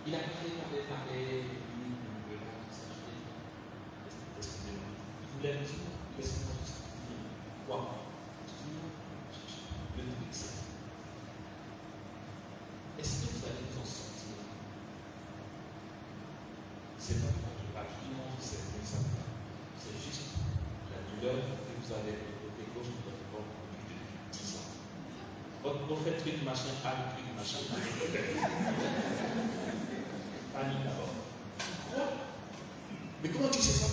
Il a parlé, excusez-moi, il voulait me dire, laissez-moi juste dire, quoi? Le truc c'est, est-ce que vous allez vous en sortir? C'est pas pour que la cliente, c'est comme ça. C'est juste la douleur que vous avez de côté gauche de votre corps depuis 10 ans. Vous faites truc machin, pas truc machin. Panique d'abord. Quoi? Mais comment tu sais ça?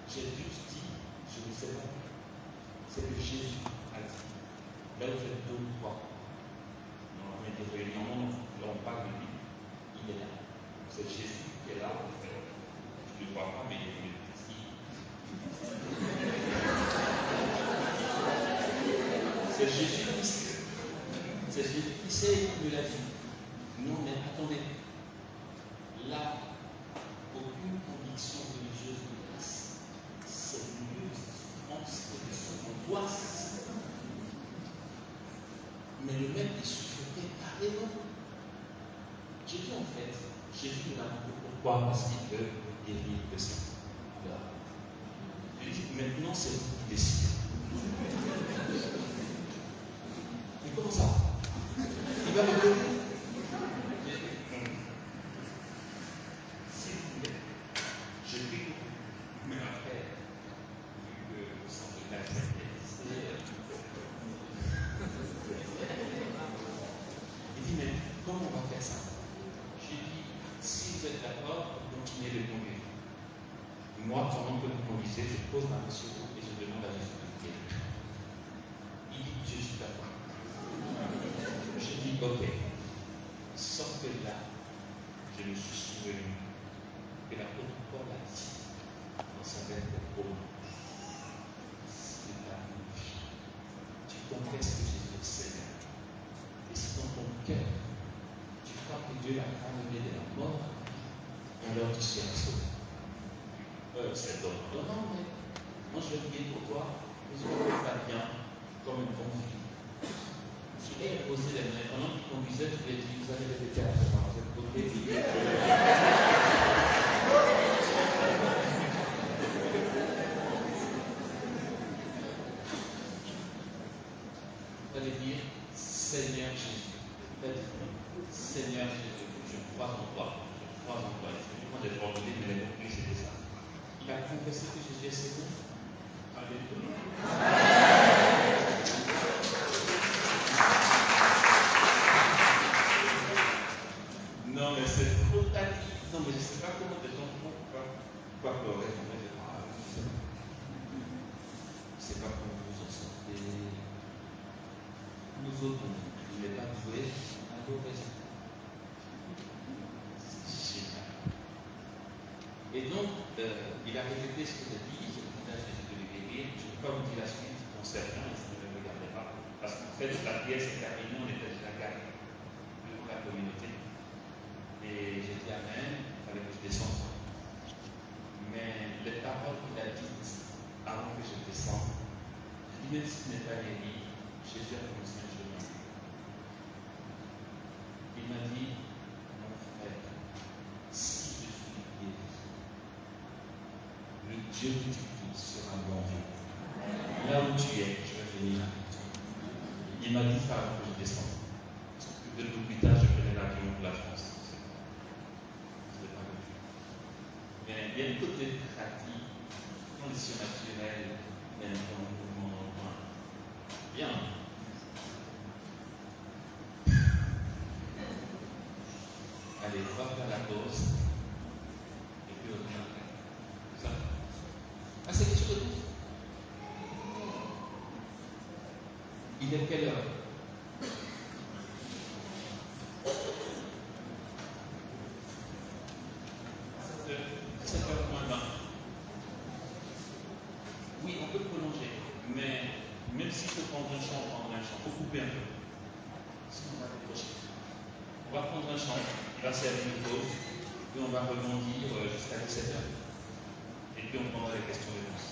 J'ai juste dit, je ne sais pas. C'est que Jésus a dit. Là vous faites 2 ou 3. Non, on est des réunions, là on parle de lui. Il est là. C'est Jésus qui est là, en fait. Je ne le vois pas, mais il est ici. C'est Jésus qui sait. C'est Jésus qui sait, il me l'a dit. Non, mais attendez. Là, aucune conviction religieuse ne passe. C'est mieux de souffrance que de son angoisse. Mais le mec, il souffrait carrément. J'ai dit en fait, Jésus me l'a montré pourquoi? Parce qu'il veut guérir de ça. Je dis, maintenant c'est vous qui décidez. Mais comment ça? Il va me donner. S'il vous plaît, je prie mais après, vu que vous sentez la tête, il dit, mais comment on va faire ça? J'ai dit, si vous êtes d'accord, continuez de conduire. Moi, pendant que vous conduisez, je pose ma main sur vous et je demande à Jésus de guérir. Il dit, je suis d'accord. Je dis, ok. Sauf que là, je me suis souvenu que l'apôtre Paul a dit dans sa lettre au Romains, c'est la vie. Tu confesses que Jésus est Seigneur. Et si dans ton cœur, tu crois que Dieu l'a ramené de la mort, alors tu seras sauvé. C'est donc non, mais moi je vais prier pour toi, que je vais faire bien, comme une bonne fille. Je lui ai posé les mains, pendant qu'il conduisait, je lui ai dit, vous allez répéter à moi, vous êtes côté, vous allez dire, Seigneur Jésus, Seigneur Jésus, je crois en toi, je crois en toi. Moi j'ai formulé, mais les mots c'était ça. Il a confessé que Jésus est Seigneur. Alléluia. Non, mais c'est trop tardif. Non, mais je ne sais pas comment des gens font pour pleurer. Je ne sais pas comment vous en sortez. Nous autres, on ne voulait pas jouer à l'autre. C'est génial. Et donc, il a répété ce que j'ai dit. Je vais guérir. Je ne peux pas vous dire la suite concernant, et si vous ne me regardez pas. Parce qu'en fait, la pièce est terminée, on était déjà garé devant la communauté. Et j'ai dit Amen, il fallait que je descende. Mais les paroles qu'il a dites avant que je descende, je dis même si ce n'est pas guéri, Jésus a commencé un chemin. Il m'a dit, mon frère, si je suis guéri, le Dieu que tu pries sera mon Dieu. Là où tu es, je vais venir avec toi. Il m'a dit ça avant que je descende. Parce que 2 jours plus tard, je prenais l'avion pour la France. Mais il y a un côté pratique, condition naturelle, mais un mouvement en point. Bien. Allez, on va faire la pause. Et puis on revient après. Ça. Ah, c'est quelque chose de tout. Il est quelle heure? Oui, on peut prolonger, mais même s'il faut prendre un champ, il faut couper un peu. Sinon, on va décrocher. On va prendre un champ, il va servir une pause, puis on va rebondir jusqu'à 17h. Et puis on prendra les questions-réponses.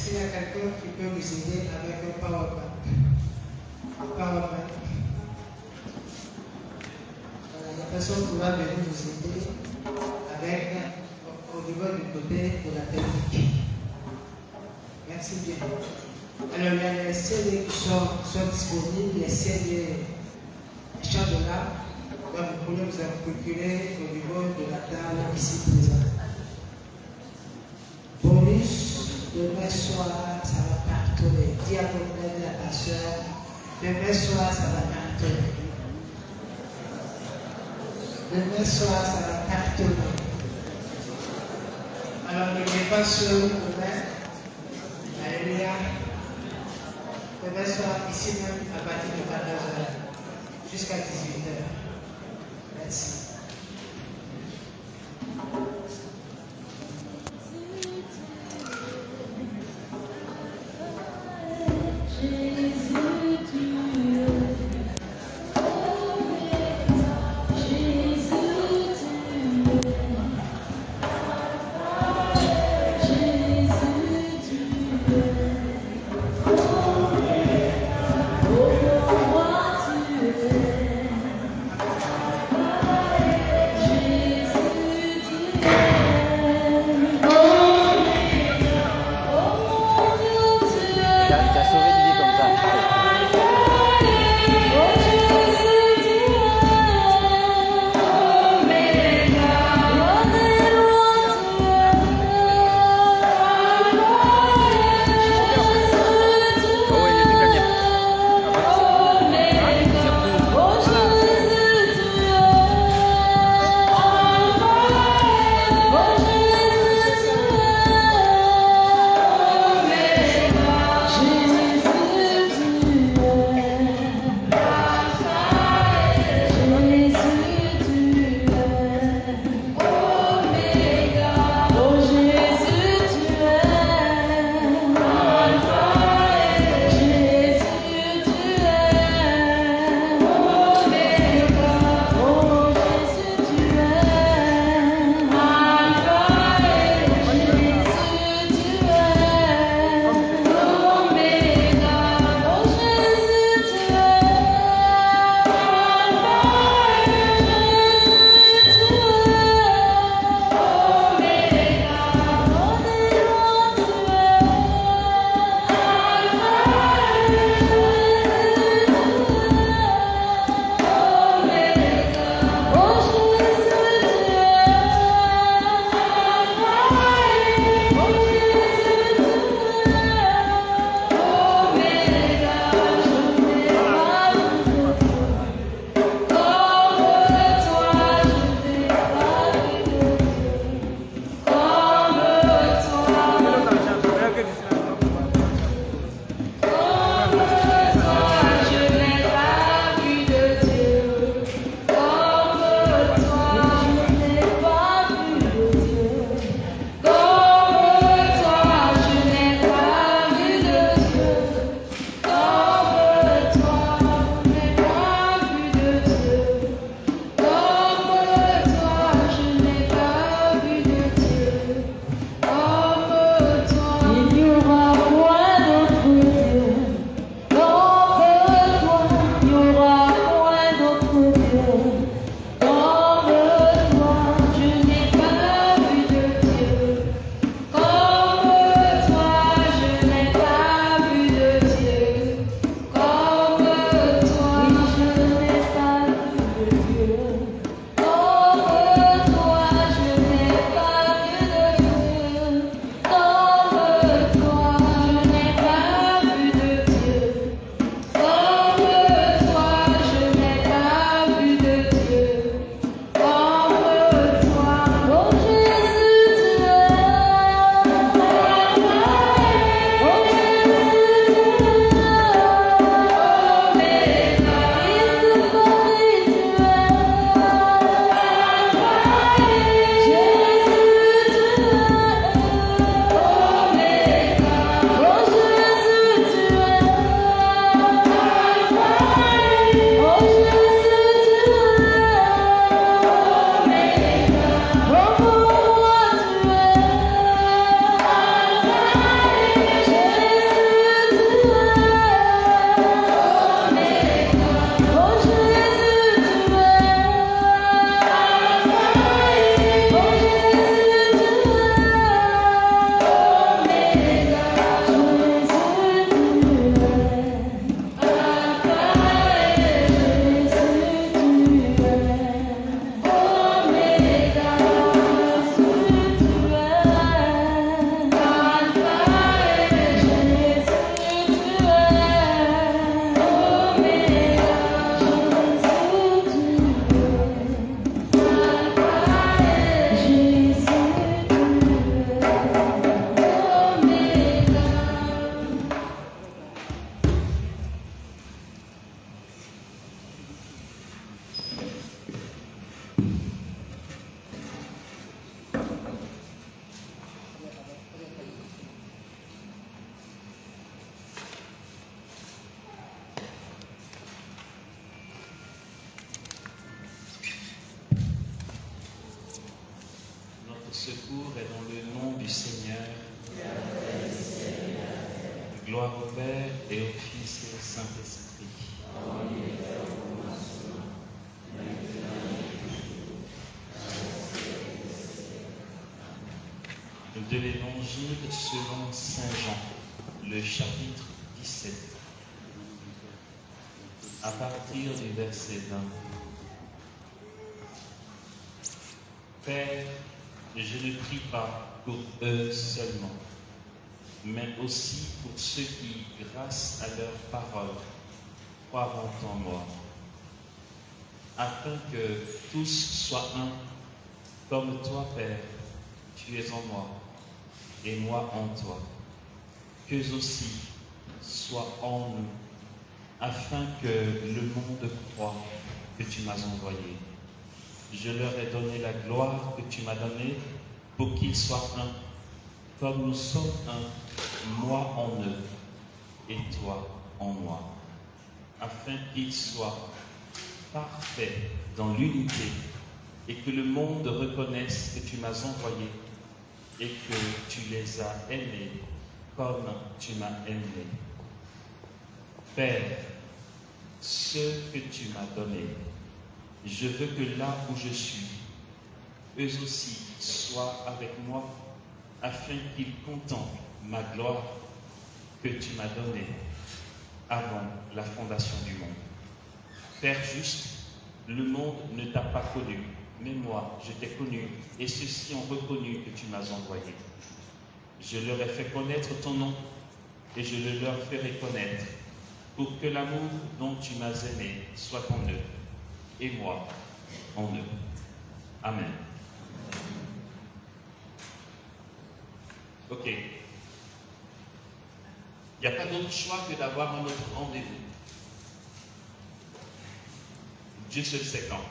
Est-ce qu'il y a quelqu'un qui peut nous aider avec un powerbank? Powerbank. Voilà, la personne pourra venir nous aider avec au niveau du côté de la technique. Merci bien. Alors, il y a les CD qui sont disponibles, les CD chats de là. Donc, vous pouvez vous en procurer au niveau de la table ici présente. Bonus, demain soir, ça va cartonner. Dis à ton frère et à ta soeur, demain soir, ça va cartonner. Demain soir, ça va cartonner. Alors, n'oubliez pas sur demain. Alléluia. Demain soir, ici même, à partir de 14h jusqu'à 18h. Merci. secours est dans le nom du Seigneur. Gloire au Père et au Fils et au Saint-Esprit. De l'Évangile selon Saint Jean, le chapitre 17, à partir du verset 20. Père, je ne prie pas pour eux seulement, mais aussi pour ceux qui, grâce à leur parole, croiront en moi, afin que tous soient un, comme toi, Père, tu es en moi, et moi en toi, qu'eux aussi soient en nous, afin que le monde croie que tu m'as envoyé. Je leur ai donné la gloire que tu m'as donnée pour qu'ils soient un, comme nous sommes un, moi en eux et toi en moi, afin qu'ils soient parfaits dans l'unité et que le monde reconnaisse que tu m'as envoyé et que tu les as aimés comme tu m'as aimé. Père, ce que tu m'as donné, je veux que là où je suis, eux aussi soient avec moi, afin qu'ils contemplent ma gloire que tu m'as donnée avant la fondation du monde. Père juste, le monde ne t'a pas connu, mais moi, je t'ai connu, et ceux-ci ont reconnu que tu m'as envoyé. Je leur ai fait connaître ton nom, et je le leur ferai connaître, pour que l'amour dont tu m'as aimé soit en eux, et moi en eux. Amen. Ok. Il n'y a pas d'autre choix que d'avoir un autre rendez-vous. Dieu seul sait quand.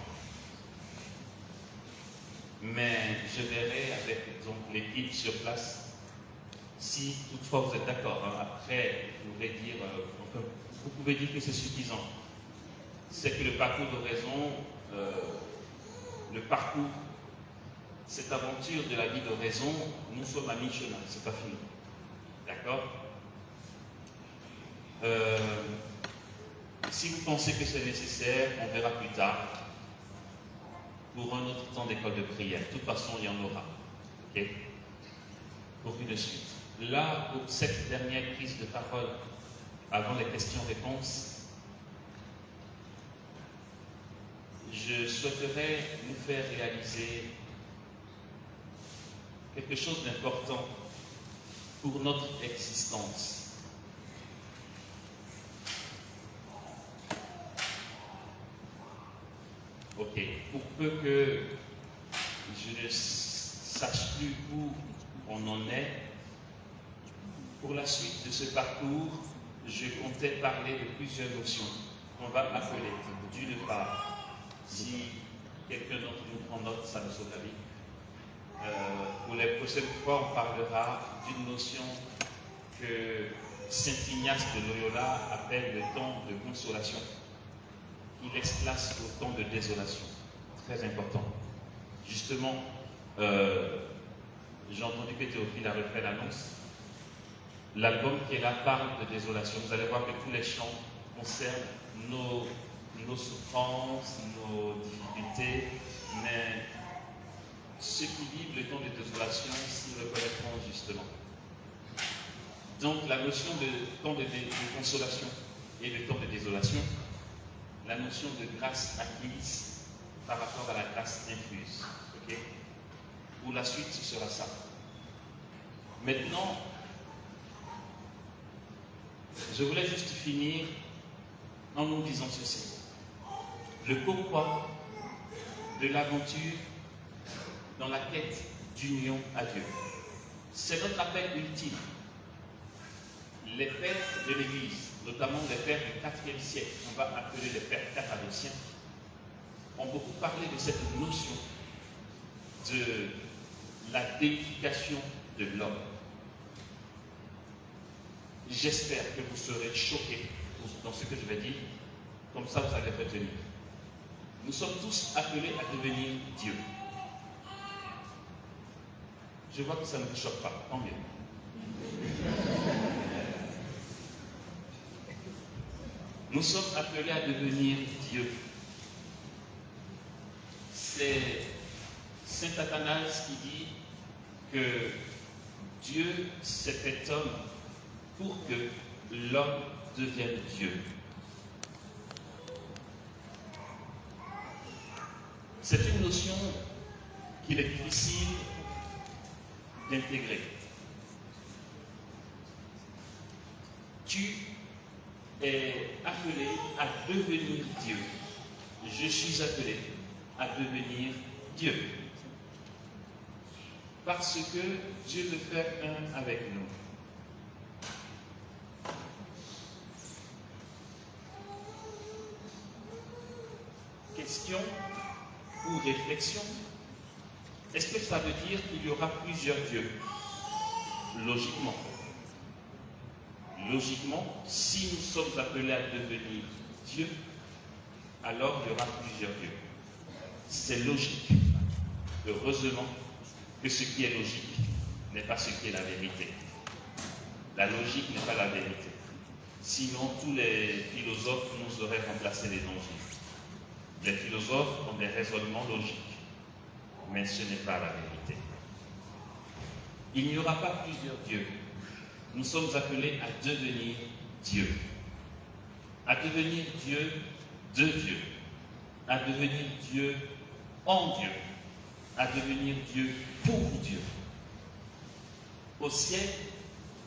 Mais je verrai avec donc l'équipe sur place si toutefois vous êtes d'accord. Après, vous pouvez dire que c'est suffisant. C'est que le parcours d'oraison, cette aventure de la vie d'oraison, nous sommes à mi-chemin, c'est pas fini. D'accord? Si vous pensez que c'est nécessaire, on verra plus tard pour un autre temps d'école de prière. De toute façon, il y en aura. Ok? Pour une suite. Là, pour cette dernière prise de parole, avant les questions-réponses, je souhaiterais nous faire réaliser quelque chose d'important pour notre existence. Ok, pour peu que je ne sache plus où on en est, pour la suite de ce parcours, je comptais parler de plusieurs notions qu'on va appeler, d'une part, si quelqu'un d'entre nous prend note, ça nous sauve la vie. Pour les prochaines fois, on parlera d'une notion que Saint Ignace de Loyola appelle le temps de consolation. Il laisse place au temps de désolation. Très important. Justement, j'ai entendu que Théophile a refait l'annonce. L'album qui est là parle de désolation. Vous allez voir que tous les chants concernent nos souffrances, nos difficultés, mais ceux qui vivent le temps de désolation s'y reconnaîtront justement. Donc la notion de temps de consolation et de temps de désolation, la notion de grâce acquise par rapport à la grâce infuse. Okay? Pour la suite, ce sera ça. Maintenant, je voulais juste finir en nous disant ceci. Le pourquoi de l'aventure dans la quête d'union à Dieu. C'est notre appel ultime. Les pères de l'Église, notamment les pères du IVe siècle, on va appeler les pères cappadociens, ont beaucoup parlé de cette notion de la déification de l'homme. J'espère que vous serez choqués dans ce que je vais dire, comme ça vous allez retenir. Nous sommes tous appelés à devenir Dieu. Je vois que ça ne te choque pas, tant mieux. Nous sommes appelés à devenir Dieu. C'est Saint Athanase qui dit que Dieu s'est fait homme pour que l'homme devienne Dieu. C'est une notion qu'il est difficile d'intégrer. Tu es appelé à devenir Dieu. Je suis appelé à devenir Dieu. Parce que Dieu veut faire un avec nous. Question ou réflexion? Est-ce que ça veut dire qu'il y aura plusieurs dieux? Logiquement. Logiquement, si nous sommes appelés à devenir Dieu, alors il y aura plusieurs dieux. C'est logique. Heureusement que ce qui est logique n'est pas ce qui est la vérité. La logique n'est pas la vérité. Sinon, tous les philosophes nous auraient remplacé les anges. Les philosophes ont des raisonnements logiques, mais ce n'est pas la vérité. Il n'y aura pas plusieurs dieux. Nous sommes appelés à devenir Dieu. À devenir Dieu de Dieu. À devenir Dieu en Dieu. À devenir Dieu pour Dieu. Au ciel,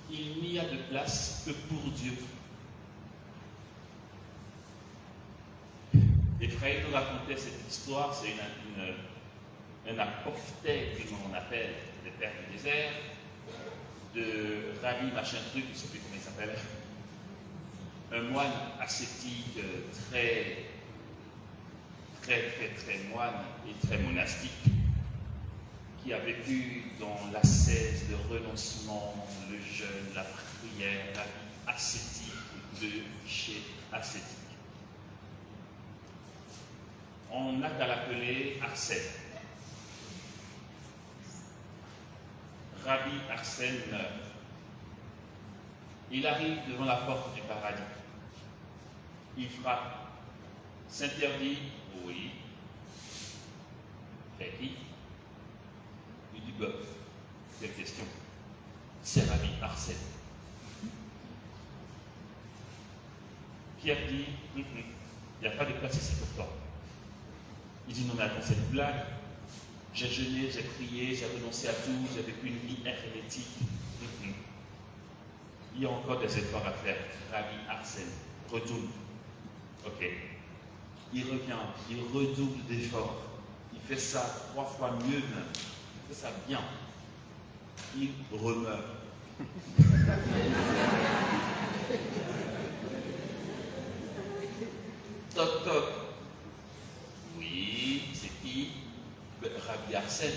il n'y a de place que pour Dieu. Ephraim nous racontait cette histoire, c'est un apophthète, comme on appelle, des pères du désert, de Rabbi machin truc, je ne sais plus comment il s'appelle, un moine ascétique très moine et très monastique, qui a vécu dans l'ascèse, le renoncement, le jeûne, la prière, la vie ascétique, de chez ascétique. On n'a qu'à l'appeler Arsène. Rabbi Arsène meurt. Il arrive devant la porte du paradis. Il frappe. S'interdit, oui. Et qui? Il dit, bah, quelle question? C'est Rabbi Arsène. Pierre dit, il n'y a pas de place ici pour toi. Il dit, non mais attends, c'est une blague. J'ai jeûné, j'ai prié, j'ai renoncé à tout, j'ai vécu une vie hérétique. Il y a encore des efforts à faire. Rabbi Arsène, retourne. Ok. Il revient, il redouble d'efforts. Il fait ça 3 fois mieux même. Il fait ça bien. Il remeurt. Toc toc. Oui, c'est qui? Rabbi Arsène.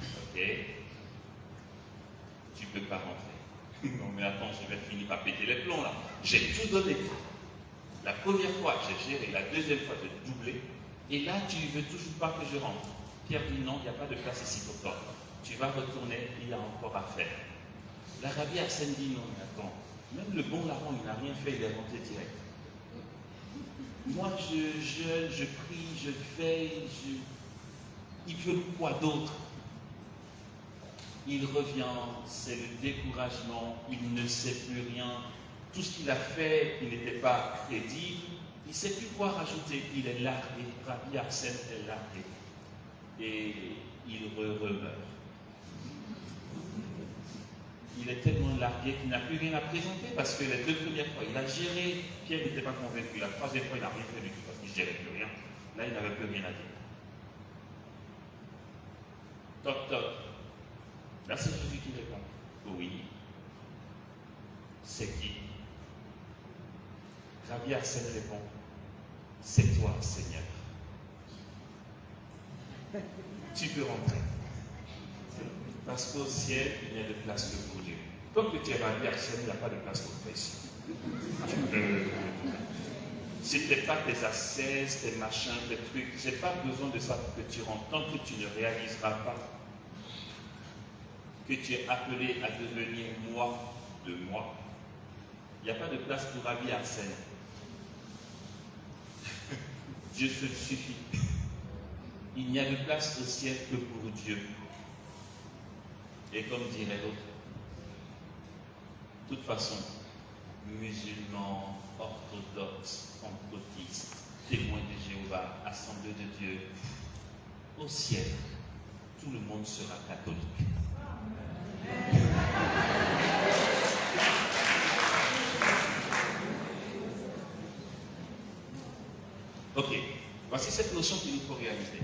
Ok. Tu peux pas rentrer. Non mais attends, je vais finir par péter les plombs là. J'ai tout donné. La première fois, j'ai géré. La deuxième fois, j'ai doublé. Et là, tu ne veux toujours pas que je rentre. Pierre dit non, il n'y a pas de place ici pour toi. Tu vas retourner, il y a encore à faire. La Rabbi Arsène dit non, mais attends. Même le bon larron, il n'a rien fait, il est rentré direct. Moi, je jeûne, je prie, je veille, il veut quoi d'autre? Il revient, c'est le découragement, il ne sait plus rien. Tout ce qu'il a fait, il n'était pas crédible. Il ne sait plus quoi rajouter. Il est largué. Rabbi Arsène est largué. Et il remeurt. Il est tellement largué qu'il n'a plus rien à présenter parce que les 2 premières fois, il a géré. Pierre n'était pas convaincu. La 3e fois, il n'a rien fait du tout parce qu'il ne gérait plus rien. Là, il n'avait plus rien à dire. Toc, toc. Là, c'est Jésus qui répond. Oui. C'est qui? Rabbi Arsène répond. C'est toi, Seigneur. Tu peux rentrer. Parce qu'au ciel, il y a de place que pour Dieu. Tant que tu es Rabbi Arsène, il n'y a pas de place pour toi ici. Si tu n'es pas tes ascèses, tes machins, tes trucs, je n'ai pas besoin de ça pour que tu rentres. Tant que tu ne réaliseras pas que tu es appelé à devenir moi de moi, il n'y a pas de place pour Rabbi Arsène. Dieu se suffit. Il n'y a de place au ciel que pour Dieu. Et comme dirait l'autre, de toute façon, musulmans, orthodoxes, pentecôtistes, témoins de Jéhovah, assemblée de Dieu, au ciel, tout le monde sera catholique. Ok, voici cette notion qu'il nous faut réaliser.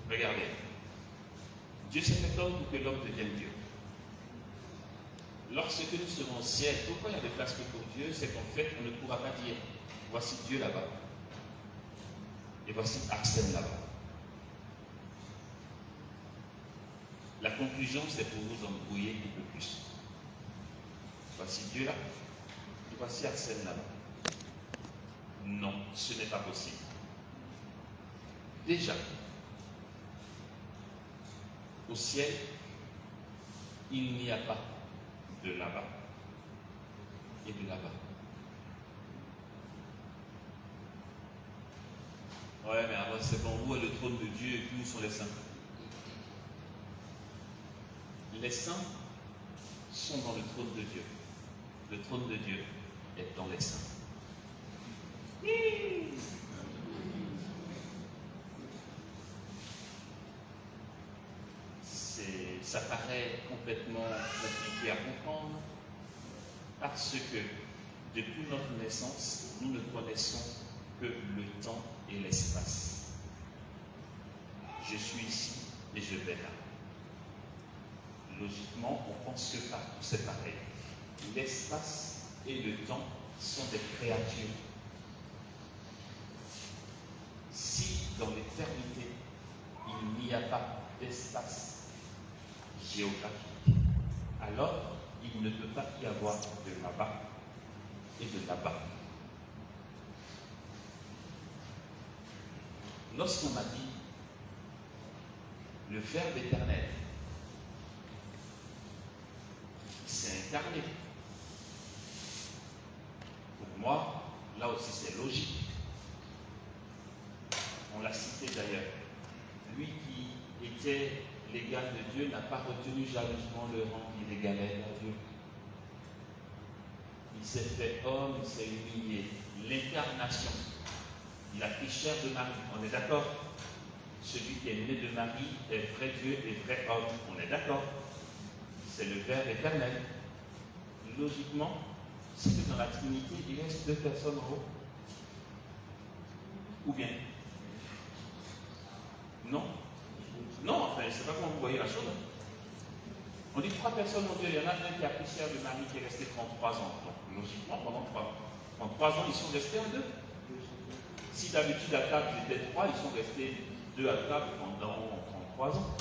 Regardez. Dieu s'est fait homme pour que l'homme devienne Dieu. Lorsque nous serons au ciel, pourquoi il y a des places que pour Dieu? C'est qu'en fait, on ne pourra pas dire voici Dieu là-bas. Et voici Arsène là-bas. La conclusion, c'est pour vous embrouiller un peu plus. Voici Dieu là, et voici Arsène là-bas. Non, ce n'est pas possible. Déjà, au ciel, il n'y a pas de là-bas et de là-bas. Ouais, mais avant, c'est bon, où est le trône de Dieu et puis où sont les saints? Les saints sont dans le trône de Dieu. Le trône de Dieu est dans les saints. Ça paraît complètement compliqué à comprendre parce que depuis notre naissance, nous ne connaissons que le temps et l'espace. Je suis ici et je vais là. Logiquement, on pense que partout c'est pareil. L'espace et le temps sont des créatures. Si dans l'éternité, il n'y a pas d'espace géographique, alors il ne peut pas y avoir de là-bas et de là-bas. Lorsqu'on m'a dit le Verbe éternel s'est incarné, pour moi, là aussi c'est logique. On l'a cité d'ailleurs. Lui qui était l'égal de Dieu n'a pas retenu jalousement le rang qu'il égalait à Dieu. Il s'est fait homme, il s'est humilié. L'incarnation. Il a pris chair de Marie. On est d'accord? Celui qui est né de Marie est vrai Dieu et vrai homme. On est d'accord? C'est le Verbe éternel. Logiquement, c'est que dans la Trinité, il reste deux personnes en haut. Ou bien? Non? Non, enfin, je ne sais pas comment vous voyez la chose. On dit trois personnes en Dieu. Il y en a un qui a pris chair de Marie qui est resté 33 ans. Donc, logiquement, pendant 33 ans, ils sont restés en deux. Si d'habitude à table, ils étaient trois, ils sont restés deux à table pendant 33 ans.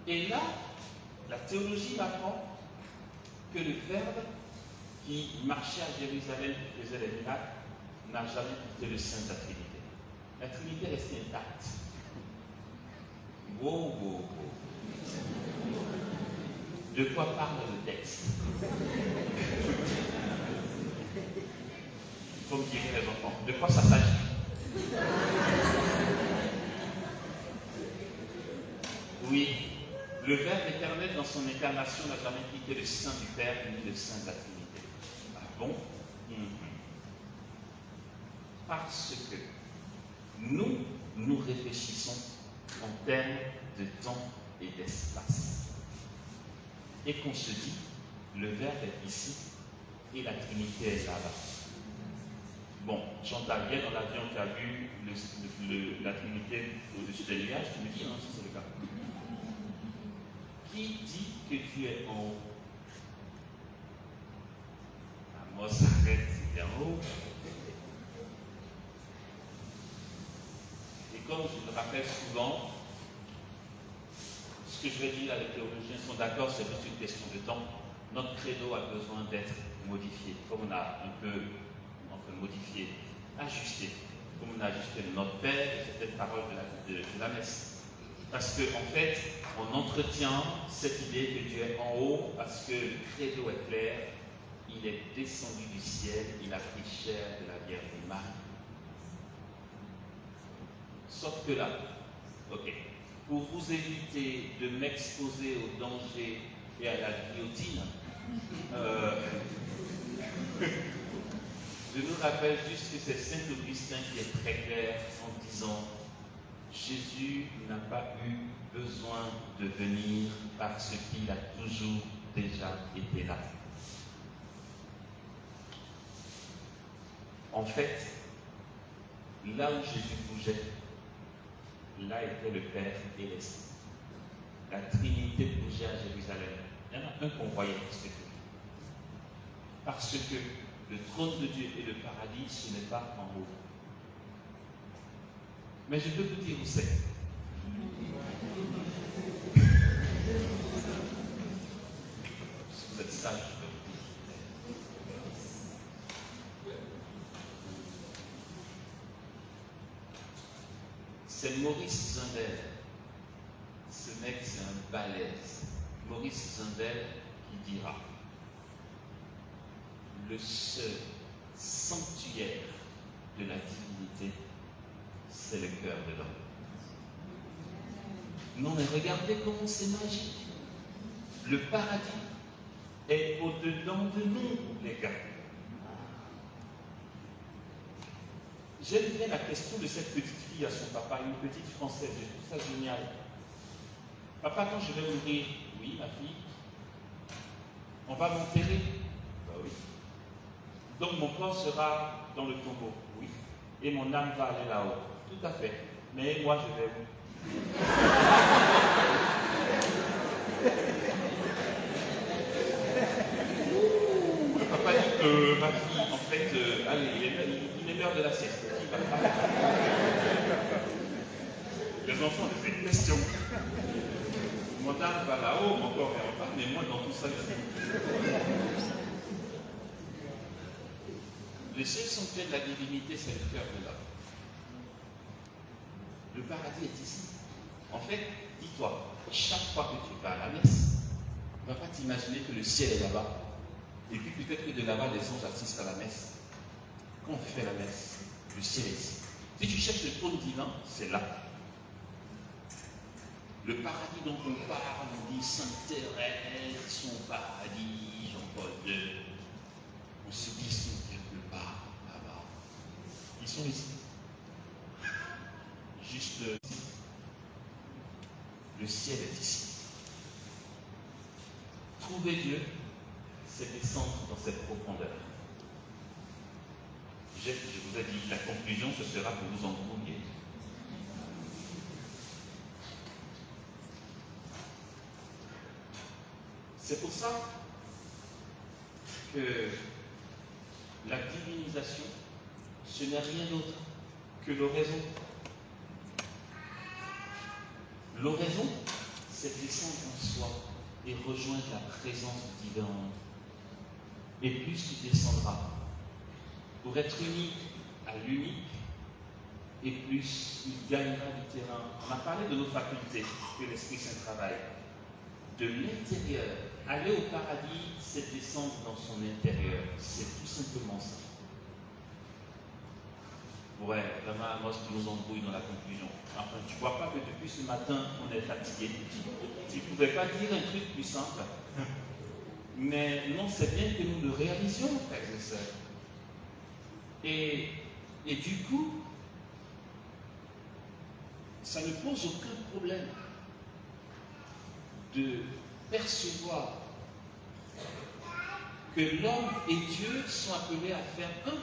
Et là, la théologie m'apprend que le Verbe qui marchait à Jérusalem et faisait les miracles n'a jamais quitté le sein de la Trinité. La Trinité restait intacte. Wow, wow, wow. De quoi parle le texte? Comme diraient les enfants, de quoi ça s'agit? Oui, le Verbe éternel dans son incarnation n'a jamais quitté le sein du Père ni le sein de la Trinité. Ah bon? Parce que nous réfléchissons en termes de temps et d'espace. Et qu'on se dit, le Verbe est ici et la Trinité est là-bas. Bon, Chantal, viens dans l'avion, tu as vu la Trinité au-dessus des nuages, tu me dis, non, si c'est le cas. Qui dit que tu es en haut? Amos arrête, c'est en haut. Et comme je le rappelle souvent, ce que je vais dire, les théologiens sont d'accord, c'est juste une question de temps. Notre credo a besoin d'être modifié, comme on a un peu modifié, ajusté, comme on a ajusté notre Père et cette parole de la messe. Parce qu'en fait, on entretient cette idée que Dieu est en haut parce que le credo est clair, il est descendu du ciel, il a pris chair de la Vierge Marie. Sauf que là, ok, pour vous éviter de m'exposer au danger et à la guillotine, je nous rappelle juste que c'est Saint Augustin qui est très clair en disant Jésus n'a pas eu besoin de venir parce qu'il a toujours déjà été là. En fait, là où Jésus bougeait, là était le Père et l'Esprit. La Trinité bougeait à Jérusalem. Il y en a un qu'on voyait, c'est tout. Parce que le trône de Dieu et le paradis, ce n'est pas en haut. Mais je peux vous dire où c'est. Si vous êtes sage, je peux vous dire. C'est Maurice Zundel. Ce mec, c'est un balèze. Maurice Zundel qui dira le seul sanctuaire de la divinité, c'est le cœur de l'homme. Non, mais regardez comment c'est magique. Le paradis est au-dedans de nous, les gars. J'aime bien la question de cette petite fille à son papa, une petite française, je trouve ça génial. Papa, quand je vais mourir, oui, ma fille, on va m'enterrer. Bah oui. Donc mon corps sera dans le tombeau, oui. Et mon âme va aller là-haut. Tout à fait. Mais moi, je vais où? Le papa dit ma fille, en fait, allez, il est l'heure de la sieste. Les enfants ont des questions. Mon âme va là-haut, mon corps est en bas, mais moi, dans tout ça, je suis. Le seul sanctuaire de la divinité, c'est le cœur de l'homme. Le paradis est ici. En fait, dis-toi, chaque fois que tu vas à la messe, tu ne vas pas t'imaginer que le ciel est là-bas. Et puis peut-être que de là-bas, les anges assistent à la messe. Quand on fait la messe, le ciel est ici. Si tu cherches le trône divin, c'est là. Le paradis dont on parle, on dit Sainte Thérèse, son paradis, Jean-Paul II. On se dit, ils sont quelque part là-bas. Ils sont ici. Juste ici. Le ciel est ici. Trouver Dieu, c'est descendre dans cette profondeur. Je vous ai dit, la conclusion, ce sera que vous en trouviez. C'est pour ça que la divinisation, ce n'est rien d'autre que l'oraison. L'oraison, c'est descendre en soi et rejoindre la présence du divin en nous. Et plus tu descendras pour être uni à l'unique, et plus il gagnera du terrain. On a parlé de nos facultés, que l'Esprit Saint travaille. De l'intérieur, aller au paradis, c'est descendre dans son intérieur. C'est tout simplement ça. Ouais, vraiment, moi, ce qui nous embrouille dans la conclusion. Enfin, tu ne vois pas que depuis ce matin, on est fatigué. Tu ne pouvais pas dire un truc plus simple. Mais non, c'est bien que nous le réalisions, frères et sœurs. Et du coup, ça ne pose aucun problème de percevoir que l'homme et Dieu sont appelés à faire un.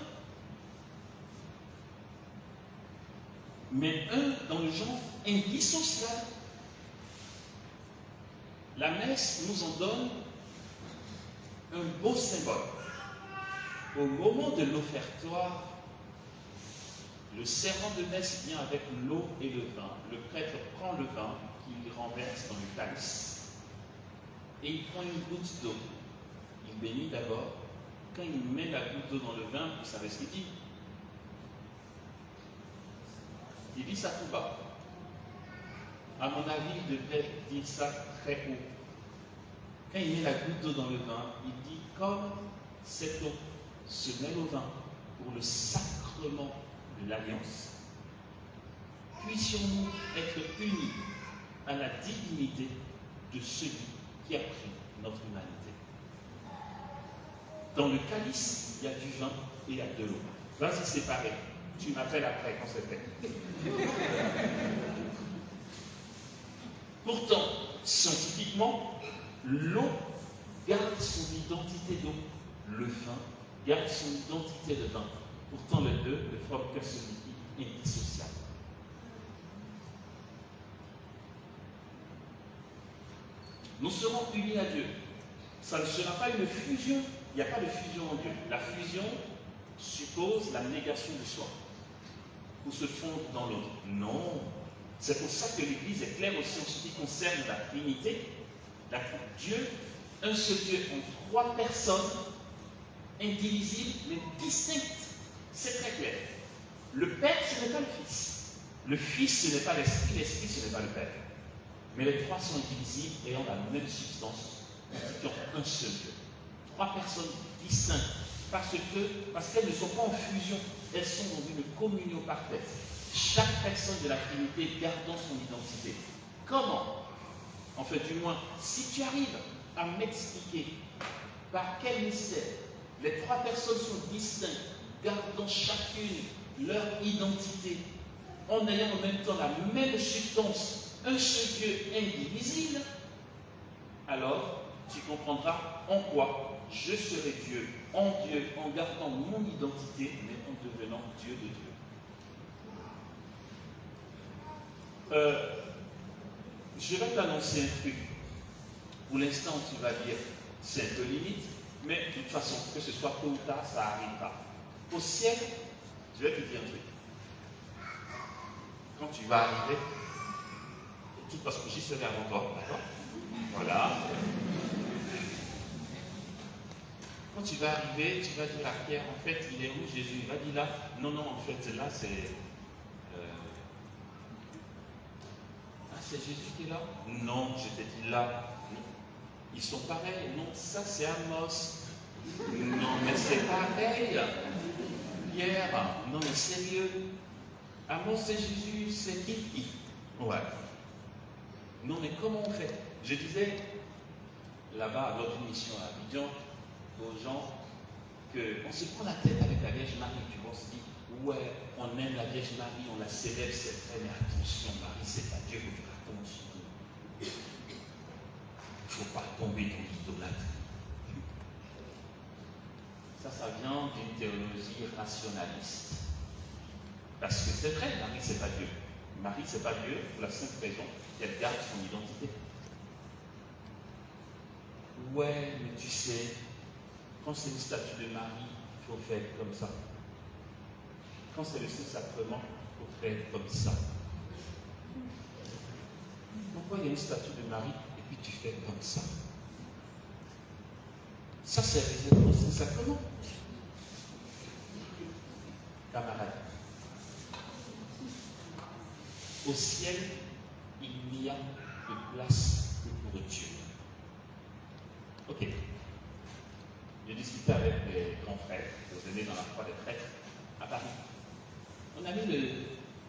Mais un dans le genre indissociable. La messe nous en donne un beau symbole. Au moment de l'offertoire, le serment de messe vient avec l'eau et le vin. Le prêtre prend le vin qu'il renverse dans le calice et il prend une goutte d'eau. Il bénit d'abord. Quand il met la goutte d'eau dans le vin, vous savez ce qu'il dit? Il dit ça tout bas. à mon avis, il devrait dire ça très haut. Quand il met la goutte d'eau dans le vin, il dit comme cette eau se mêle au vin pour le sacrement de l'alliance, puissions-nous être unis à la divinité de celui qui a pris notre humanité. Dans le calice, il y a du vin et il y a de l'eau. Vas-y, séparé. Tu m'appelles après quand c'est fait. Pourtant, scientifiquement, l'eau garde son identité d'eau. Le vin garde son identité de vin. Pourtant, les deux ne forment qu'un seul liquide indissociable. Nous serons unis à Dieu. Ça ne sera pas une fusion. Il n'y a pas de fusion en Dieu. La fusion suppose la négation de soi pour se fondre dans l'autre. Non. C'est pour ça que l'Église est claire aussi en ce qui concerne la Trinité. Dieu, un seul Dieu en trois personnes, indivisibles mais distinctes. C'est très clair. Le Père, ce n'est pas le Fils. Le Fils, ce n'est pas l'Esprit. L'Esprit, ce n'est pas le Père. Mais les trois sont indivisibles et ont la même substance, qui ont un seul Dieu. Trois personnes distinctes, parce qu'elles ne sont pas en fusion, elles sont dans une communion parfaite. Chaque personne de la Trinité gardant son identité. Comment? En fait, du moins, si tu arrives à m'expliquer par quel mystère les trois personnes sont distinctes, gardant chacune leur identité, en ayant en même temps la même substance, un seul Dieu indivisible, alors tu comprendras en quoi je serai Dieu, en gardant mon identité, mais en devenant Dieu de Dieu. Je vais t'annoncer un truc. Pour l'instant, tu vas dire, c'est un peu limite, mais de toute façon, que ce soit tôt ou tard, ça arrivera. Au ciel, je vais te dire un truc. Quand tu vas arriver, de toute façon, j'y serai avant toi, d'accord? Voilà. Quand tu vas arriver, tu vas dire à Pierre, en fait, il est où Jésus? Il va dire là, non, en fait, là, c'est... Ah, c'est Jésus qui est là? Non, je t'ai dit là. Ils sont pareils. Non, ça, c'est Amos. Non, mais c'est pareil. Pierre, non, mais sérieux. Amos, c'est Jésus, c'est qui? Ouais. Non, mais comment on fait? Je disais, là-bas, lors d'une mission à Abidjan, aux gens, qu'on se prend la tête avec la Vierge Marie, tu vois, on se dit, ouais, on aime la Vierge Marie, on la célèbre, c'est vrai, mais attention, Marie, c'est pas Dieu, il faut faire attention. Il ne faut pas tomber dans l'idolâtrie. Ça vient d'une théologie rationaliste. Parce que c'est vrai, Marie, c'est pas Dieu. Marie, c'est pas Dieu, pour la simple raison qu'elle garde son identité. Ouais, mais tu sais, quand c'est une statue de Marie, il faut faire comme ça. Quand c'est le Saint-Sacrement, il faut faire comme ça. Pourquoi il y a une statue de Marie et puis tu fais comme ça? Ça, c'est réservé au Saint-Sacrement. Camarade, au ciel, il n'y a de place que pour Dieu. Ok. J'ai discuté avec mes grands frères, les aînés dans la foi des prêtres, à Paris. On a mis le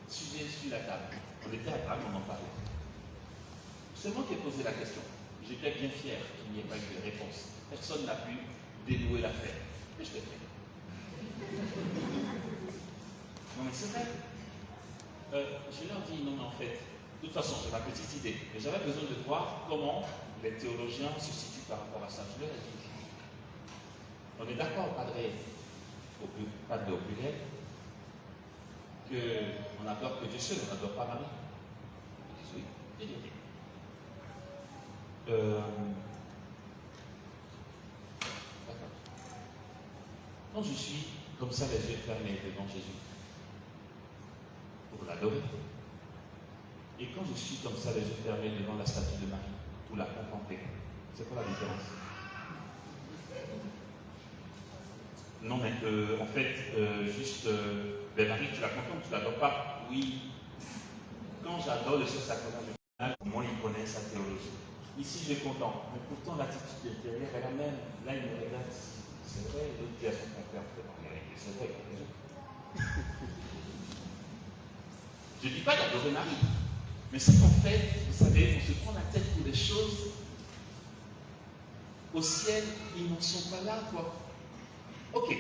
sujet sur la table. On était à table, on en parlait. C'est moi qui ai posé la question. J'étais bien fier qu'il n'y ait pas eu de réponse. Personne n'a pu dénouer l'affaire. Mais je l'ai fait. Non, mais c'est vrai. Je leur dis, non, mais en fait, de toute façon, j'ai ma petite idée. Mais j'avais besoin de voir comment les théologiens se situent par rapport à ça. Je leur ai dit, on est d'accord, padre au pluriel, qu'on n'adore que Dieu seul, on n'adore pas Marie. Oui, j'ai dit, ok. D'accord. Quand je suis comme ça, les yeux fermés devant Jésus, pour l'adorer, et quand je suis comme ça, les yeux fermés devant la statue de Marie, pour la contempler, c'est quoi la différence? Non, mais en fait, Marie, tu la contemples, tu ne l'adores pas. Oui. Quand j'adore le Saint-Sacrement, Comment il connaît sa théologie. Ici, je est content, mais pourtant l'attitude intérieure est la même. Là, il me regarde, c'est vrai, l'autre dit à son confrère, c'est vrai, il a raison. Je ne dis pas d'adorer Marie, mais c'est qu'en fait, vous savez, on se prend la tête pour des choses. Au ciel, ils n'en sont pas là, quoi. Ok.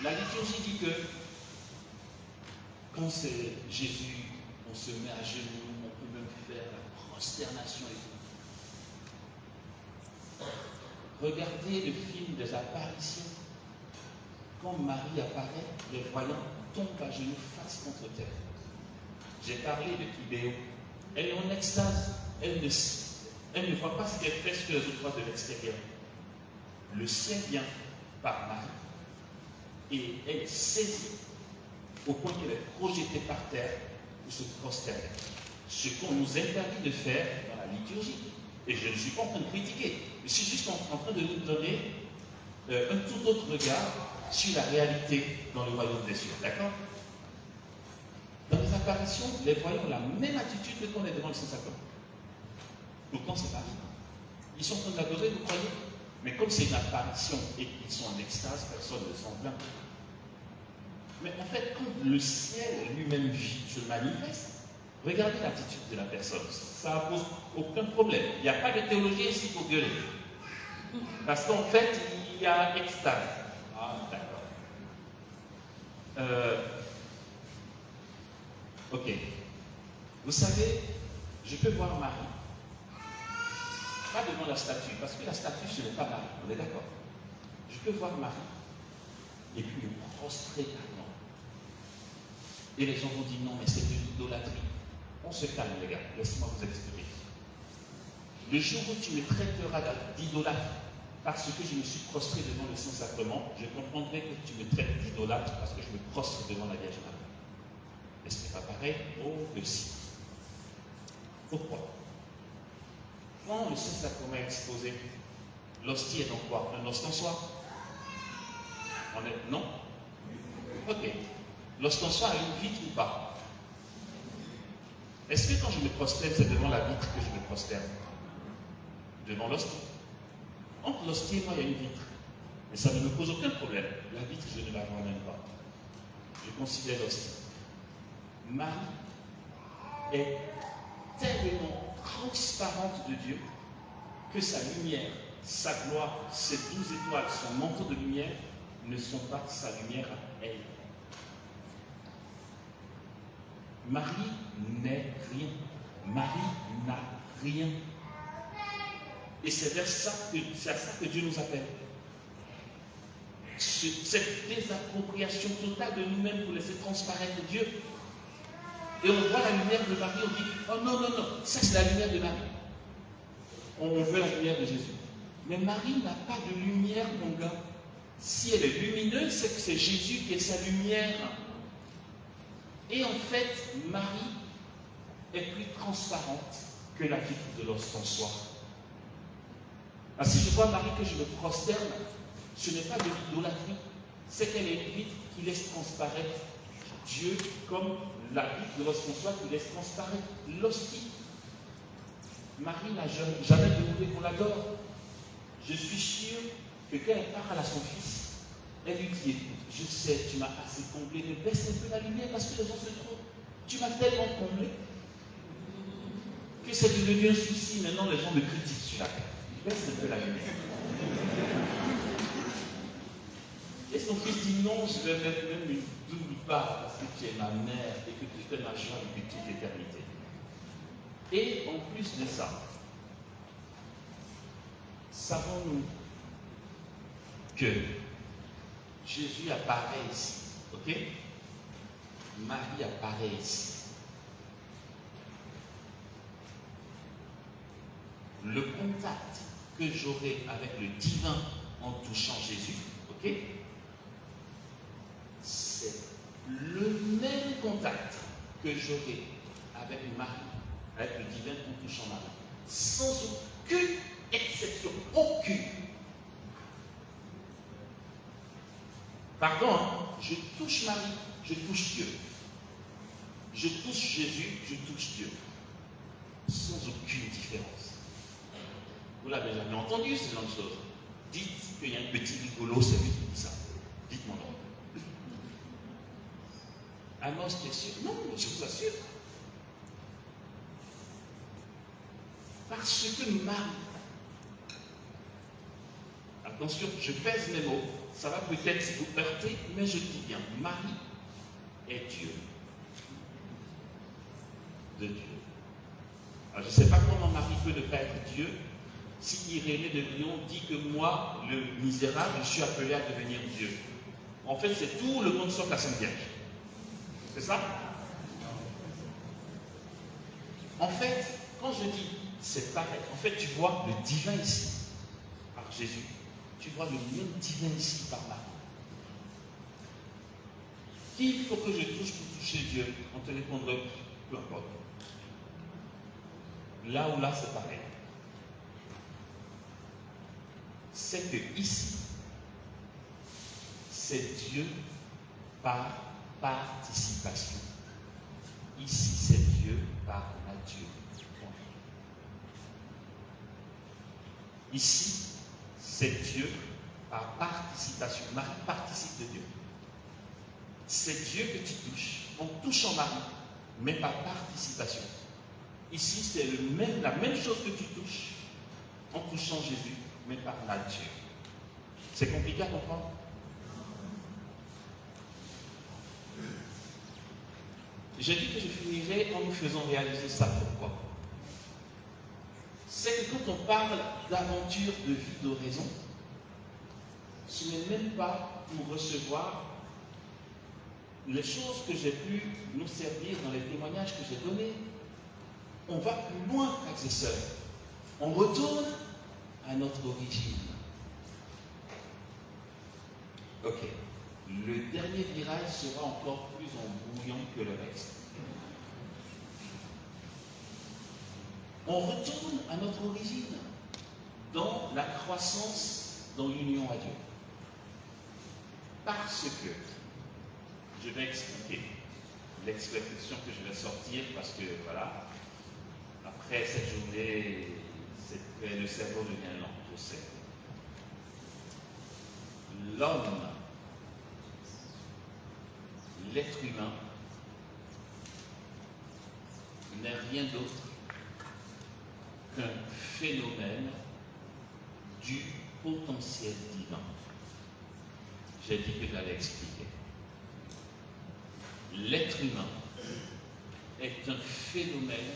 La liturgie dit que quand c'est Jésus, on se met à genoux, on peut même faire la prosternation et tout. Regardez le film des apparitions. Quand Marie apparaît, les voyants tombent à genoux face contre terre. J'ai parlé de Tibéo. Elle est en extase. Elle ne voit pas ce qu'elle fait, ce que les autres voient de l'extérieur. Le ciel vient par Marie et elle saisit au point qu'elle est projetée par terre pour se prosterner. Ce qu'on nous interdit de faire dans la liturgie. Et je ne suis pas en train de critiquer. Je suis juste en train de nous donner un tout autre regard sur la réalité dans le royaume des cieux. D'accord? Dans les apparitions, les voyants ont la même attitude que quand on est devant le Saint-Sacrement. Pourtant, c'est Marie. Ils sont en train de l'adorer, vous croyez? Mais comme c'est une apparition et qu'ils sont en extase, personne ne s'en plaint. Mais en fait, quand le ciel lui-même se manifeste, regardez l'attitude de la personne. Ça ne pose aucun problème. Il n'y a pas de théologie ici pour gueuler. Parce qu'en fait, il y a extase. Ah, d'accord. Ok. Vous savez, je peux voir Marie. Pas devant la statue, parce que la statue, ce n'est pas Marie. On est d'accord? Je peux voir Marie et puis me prostrer carrément. Et les gens vont dire non, mais c'est de l'idolâtrie. On se calme, les gars. Laissez-moi vous expliquer. Le jour où tu me traiteras d'idolâtre parce que je me suis prostré devant le Saint-Sacrement, je comprendrai que tu me traites d'idolâtre parce que je me prostre devant la Vierge Marie. Mais ce n'est pas pareil? Oh, que si. Pourquoi? Quand le Saint-Sacrement est exposé, l'hostie est dans quoi? Un ostensoir? Non? Ok. L'ostensoir a une vitre ou pas? Est-ce que quand je me prosterne, c'est devant la vitre que je me prosterne? Devant l'hostie? Entre l'hostie et moi, il y a une vitre. Mais ça ne me pose aucun problème. La vitre, je ne la vois même pas. Je considère l'hostie. Marie est tellement transparente de Dieu que sa lumière, sa gloire, ses 12 étoiles, son manteau de lumière ne sont pas sa lumière à elle. Marie n'est rien. Marie n'a rien. Et c'est à ça que Dieu nous appelle. Cette désappropriation totale de nous-mêmes pour laisser transparaître Dieu. Et on voit la lumière de Marie, on dit, oh non, non, non, ça c'est la lumière de Marie. On veut la lumière de Jésus. Mais Marie n'a pas de lumière, mon gars. Si elle est lumineuse, c'est que c'est Jésus qui est sa lumière. Et en fait, Marie est plus transparente que la vitre de l'ostensoir. Ah, si je vois Marie que je me prosterne, ce n'est pas de l'idolâtrie, c'est qu'elle est une vitre qui laisse transparaître Dieu comme la vitre de l'ostensoir qui laisse transparaître l'hostie. Marie n'a jamais demandé qu'on l'adore. Je suis sûr que quand elle parle à son fils, elle lui dit, je sais, tu m'as assez comblé, mais baisse un peu la lumière parce que les gens se trouvent. Tu m'as tellement comblé que c'est devenu un souci. Maintenant, les gens me critiquent sur la carte. Baisse un peu la lumière. Et son fils dit, non, je vais mettre même une double part parce que tu es ma mère et que tu fais ma joie depuis toute l'éternité. Et en plus de ça, savons-nous que Jésus apparaît ici, ok? Marie apparaît ici. Le contact que j'aurai avec le divin en touchant Jésus, ok? C'est le même contact que j'aurai avec Marie, avec le divin en touchant Marie. Sans aucune exception, aucune. Pardon, hein? Je touche Marie, je touche Dieu. Je touche Jésus, je touche Dieu. aucune différence. Vous l'avez jamais entendu, ce genre de choses. Dites qu'il y a un petit rigolo, c'est lui qui dit ça. Dites mon nom. Amos, tu es sûr? Non, je vous assure. Parce que Marie, attention, je pèse mes mots, ça va peut-être vous heurter, mais je dis bien, Marie est Dieu. De Dieu. Alors, je ne sais pas comment Marie peut ne pas être Dieu si Irénée de Lyon dit que moi, le misérable, je suis appelé à devenir Dieu. En fait, c'est tout le monde sauf la Sainte Vierge. C'est ça? En fait, quand je dis c'est pareil, en fait, tu vois le divin ici, par Jésus. Tu vois le lien divin ici, par Marie. Qu'il faut que je touche pour toucher Dieu? On te répondra, peu importe. Là ou là, c'est pareil. C'est que ici, c'est Dieu par participation. Ici, c'est Dieu par nature. Ici, c'est Dieu par participation. Marie participe de Dieu. C'est Dieu que tu touches. En touchant Marie, mais par participation. Ici, c'est la même chose que tu touches en touchant Jésus, mais par nature. C'est compliqué à comprendre? J'ai dit que je finirais en nous faisant réaliser ça. Pourquoi? C'est que quand on parle d'aventure de vie d'oraison, ce n'est même pas pour recevoir les choses que j'ai pu nous servir dans les témoignages que j'ai donnés. On va plus loin, frères et sœurs. On retourne à notre origine. Ok. Le dernier virage sera encore plus embrouillant que le reste. On retourne à notre origine dans la croissance dans l'union à Dieu. Parce que, je vais expliquer l'expression que je vais sortir parce que, voilà, après cette journée, le cerveau devient lent, je sais. L'homme, l'être humain, n'est rien d'autre qu'un phénomène du potentiel divin. J'ai dit que j'allais expliquer. L'être humain est un phénomène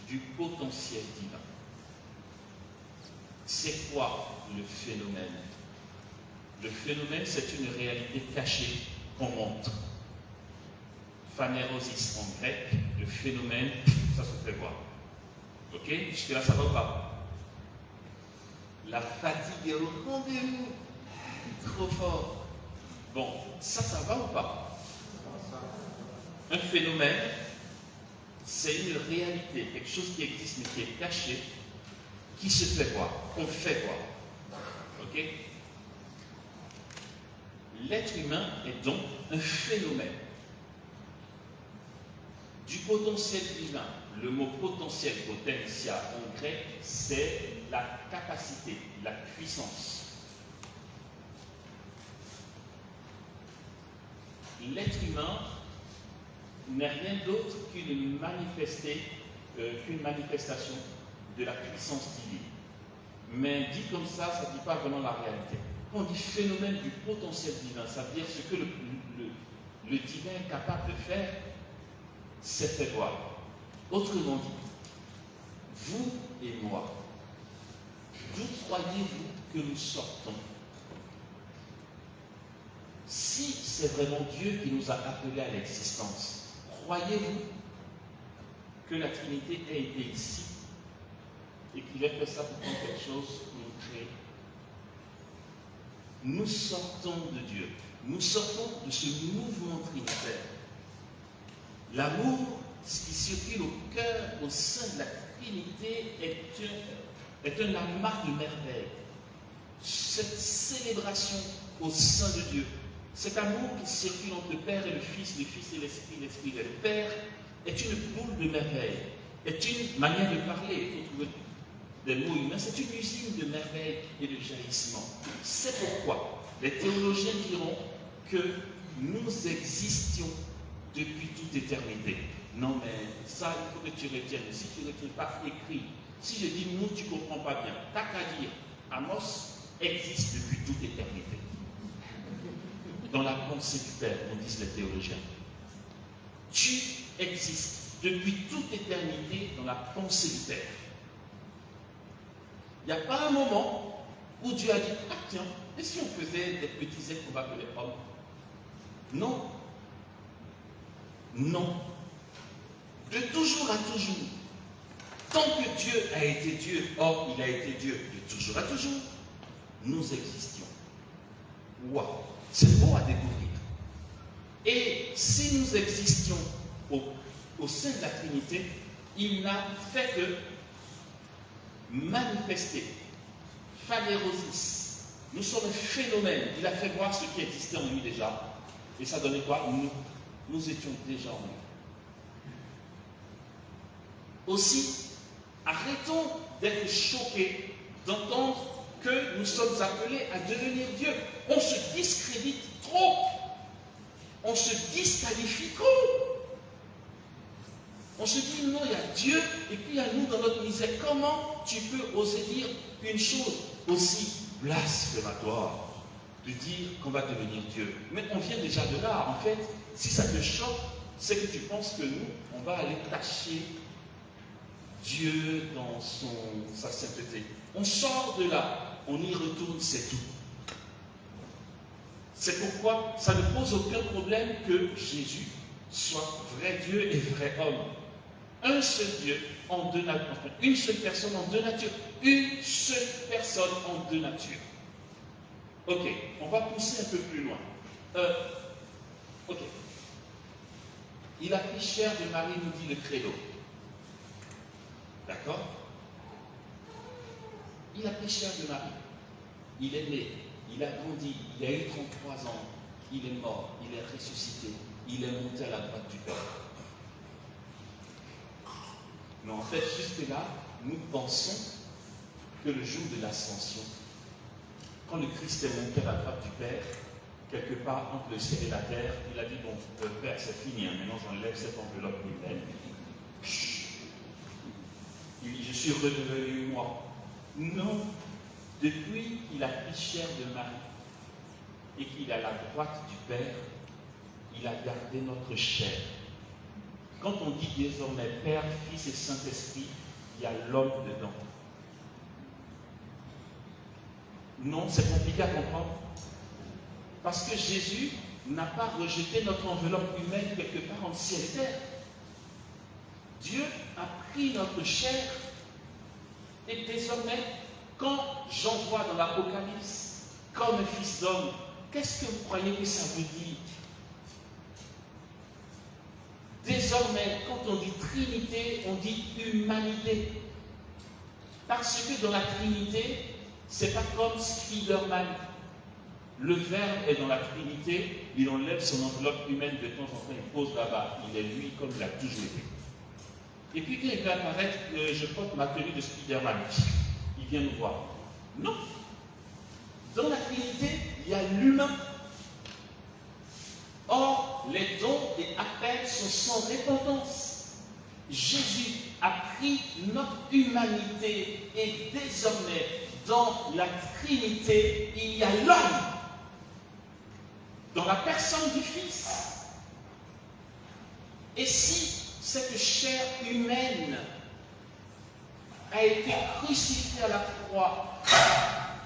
du potentiel divin. C'est quoi le phénomène? Le phénomène, c'est une réalité cachée qu'on montre. Phanérosis en grec, le phénomène, ça se fait voir. Ok? Jusque-là, ça va ou pas? La fatigue est au rendez-vous. Trop fort. Bon, ça va ou pas? Un phénomène, c'est une réalité, quelque chose qui existe mais qui est caché, qui se fait voir, qu'on fait voir. Ok? L'être humain est donc un phénomène du potentiel divin. Le mot potentiel, potentia en grec, c'est la capacité, la puissance. L'être humain n'est rien d'autre qu'une manifestation de la puissance divine. Mais dit comme ça, ça ne dit pas vraiment la réalité. Quand on dit phénomène du potentiel divin, ça veut dire ce que le divin est capable de faire, c'est fait voir. Autrement dit, vous et moi, d'où croyez-vous que nous sortons? Si c'est vraiment Dieu qui nous a appelés à l'existence, croyez-vous que la Trinité ait été ici et qu'il ait fait ça pour quelque chose pour nous créer? Nous sortons de Dieu, nous sortons de ce mouvement trinitaire. L'amour, ce qui circule au cœur, au sein de la Trinité, est la marque de merveille. Cette célébration au sein de Dieu, cet amour qui circule entre le Père et le Fils et l'Esprit, l'Esprit et le Père, est une boule de merveille. est une manière de parler. Il faut trouver des mots humains. C'est une usine de merveilles et de jaillissements. C'est pourquoi les théologiens diront que nous existions depuis toute éternité. Non, mais ça, il faut que tu retiennes. Si tu ne retiens pas écrit, si je dis nous, tu ne comprends pas bien. T'as qu'à dire, Amos existe depuis toute éternité. Dans la pensée du Père, on disent les théologiens. Tu existes depuis toute éternité dans la pensée du Père. Il n'y a pas un moment où Dieu a dit, ah tiens, et si on faisait des petits êtres qu'on va appeler hommes? Non. Non. De toujours à toujours. Tant que Dieu a été Dieu, or il a été Dieu de toujours à toujours, nous existions. Waouh, c'est beau à découvrir. Et si nous existions au sein de la Trinité, il n'a fait que manifester, phanérosis. Nous sommes un phénomène. Il a fait voir ce qui existait en lui déjà. Et ça donnait quoi? Nous étions déjà en lui. Aussi, arrêtons d'être choqués d'entendre que nous sommes appelés à devenir Dieu. On se discrédite trop. On se disqualifie trop. On se dit non, il y a Dieu et puis il y a nous dans notre misère. Comment tu peux oser dire une chose aussi blasphématoire, de dire qu'on va devenir Dieu? Mais on vient déjà de là. En fait, si ça te choque, c'est que tu penses que nous, on va aller tâcher Dieu dans sa sainteté. On sort de là, on y retourne, c'est tout. C'est pourquoi ça ne pose aucun problème que Jésus soit vrai Dieu et vrai homme. Un seul Dieu en deux natures, enfin, une seule personne en deux natures. Une seule personne en deux natures. Ok, on va pousser un peu plus loin. Ok. Il a pris chair de Marie, nous dit le credo. D'accord? Il a pris chair de Marie. Il est né, il a grandi, il a eu 33 ans, il est mort, il est ressuscité, il est monté à la droite du Père. Mais en fait, jusque-là, nous pensons que le jour de l'ascension, quand le Christ est monté à la droite du Père, quelque part entre le ciel et la terre, il a dit, bon, Père, c'est fini, hein, maintenant j'enlève cette enveloppe humaine. Je suis redevenu moi. Non, depuis qu'il a pris chair de Marie et qu'il est à la droite du Père, il a gardé notre chair. Quand on dit désormais Père, Fils et Saint-Esprit, il y a l'homme dedans. Non, c'est compliqué à comprendre. Parce que Jésus n'a pas rejeté notre enveloppe humaine quelque part en ciel et terre. Dieu a pris notre chair et désormais, quand j'en vois dans l'Apocalypse comme un fils d'homme, qu'est-ce que vous croyez que ça veut dire? Désormais, quand on dit Trinité, on dit humanité. Parce que dans la Trinité, c'est pas comme Spider-Man. Le Verbe est dans la Trinité, il enlève son enveloppe humaine de temps en temps, il pose là-bas. Il est lui comme il a toujours été. Et puis quand il va apparaître, je porte ma tenue de Spider-Man, il vient nous voir. Non. Dans la Trinité, il y a l'humain. Or, les dons et appels sont sans repentance. Jésus a pris notre humanité et désormais, dans la Trinité, il y a l'homme. Dans la personne du Fils. Et si cette chair humaine a été crucifiée à la croix,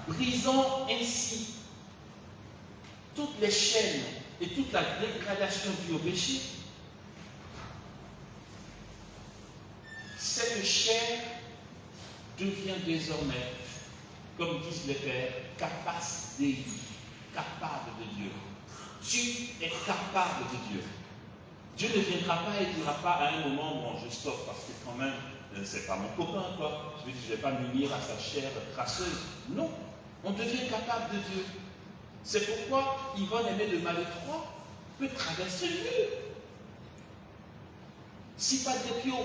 brisant ainsi toutes les chaînes et toute la dégradation due au péché, cette chair devient désormais, comme disent les pères, capace de Dieu, capable de Dieu. Tu es capable de Dieu. Dieu ne viendra pas et ne dira pas à un moment, bon, je stoppe parce que quand même, c'est pas mon copain, quoi. Je ne vais pas m'unir à sa chair crasseuse. Non, on devient capable de Dieu. C'est pourquoi Yvonne aimée de Malétroit peut traverser le mur. Si Padre Pio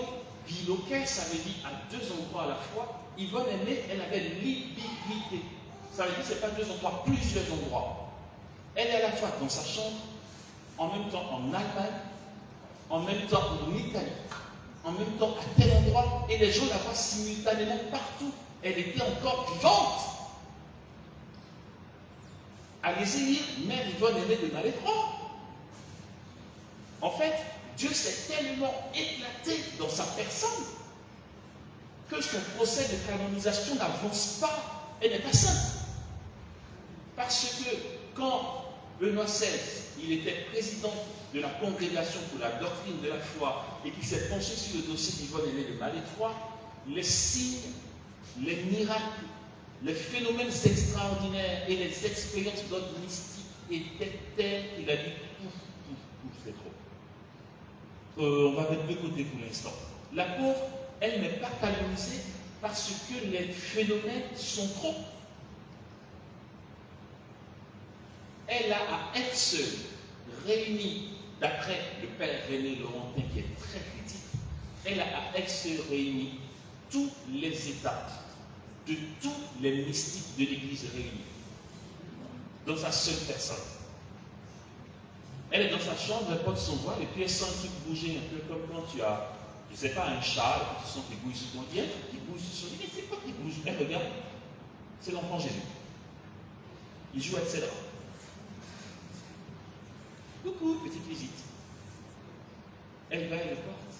biloquet, ça veut dire à deux endroits à la fois. Yvonne Aimée, elle avait l'ubiquité. Ça veut dire que ce n'est pas deux endroits, plusieurs endroits. Elle est à la fois dans sa chambre, en même temps en Allemagne, en même temps en Italie, en même temps à tel endroit, et les gens la voient simultanément partout. Elle était encore vivante. Allez-y lire Mère Yvonne Aimée de Malétroit. En fait, Dieu s'est tellement éclaté dans sa personne que son procès de canonisation n'avance pas. Elle n'est pas sainte. Parce que quand Benoît XVI, il était président de la congrégation pour la doctrine de la foi et qu'il s'est penché sur le dossier d'Yvonne Aimée de Malétroit, les signes, les miracles, les phénomènes extraordinaires et les expériences d'ordre mystique étaient tels qu'il a dit c'est trop. On va mettre de côté pour l'instant. La pauvre, elle n'est pas canonisée parce que les phénomènes sont trop. Elle a à elle seule réuni, d'après le père René Laurentin qui est très critique, elle a à elle seule réuni tous les états de tous les mystiques de l'Église réunis dans sa seule personne. Elle est dans sa chambre, elle porte son voile et puis elle sent un truc bouger un peu comme quand tu as, je ne sais pas, un châle, tu sens qu'il bouge sur ton lit, il y a un truc qui bouge sur son lit, mais c'est quoi qui bouge? Elle regarde, c'est l'enfant Jésus. Il joue avec ses draps. Coucou, petite visite. Elle va et le porte.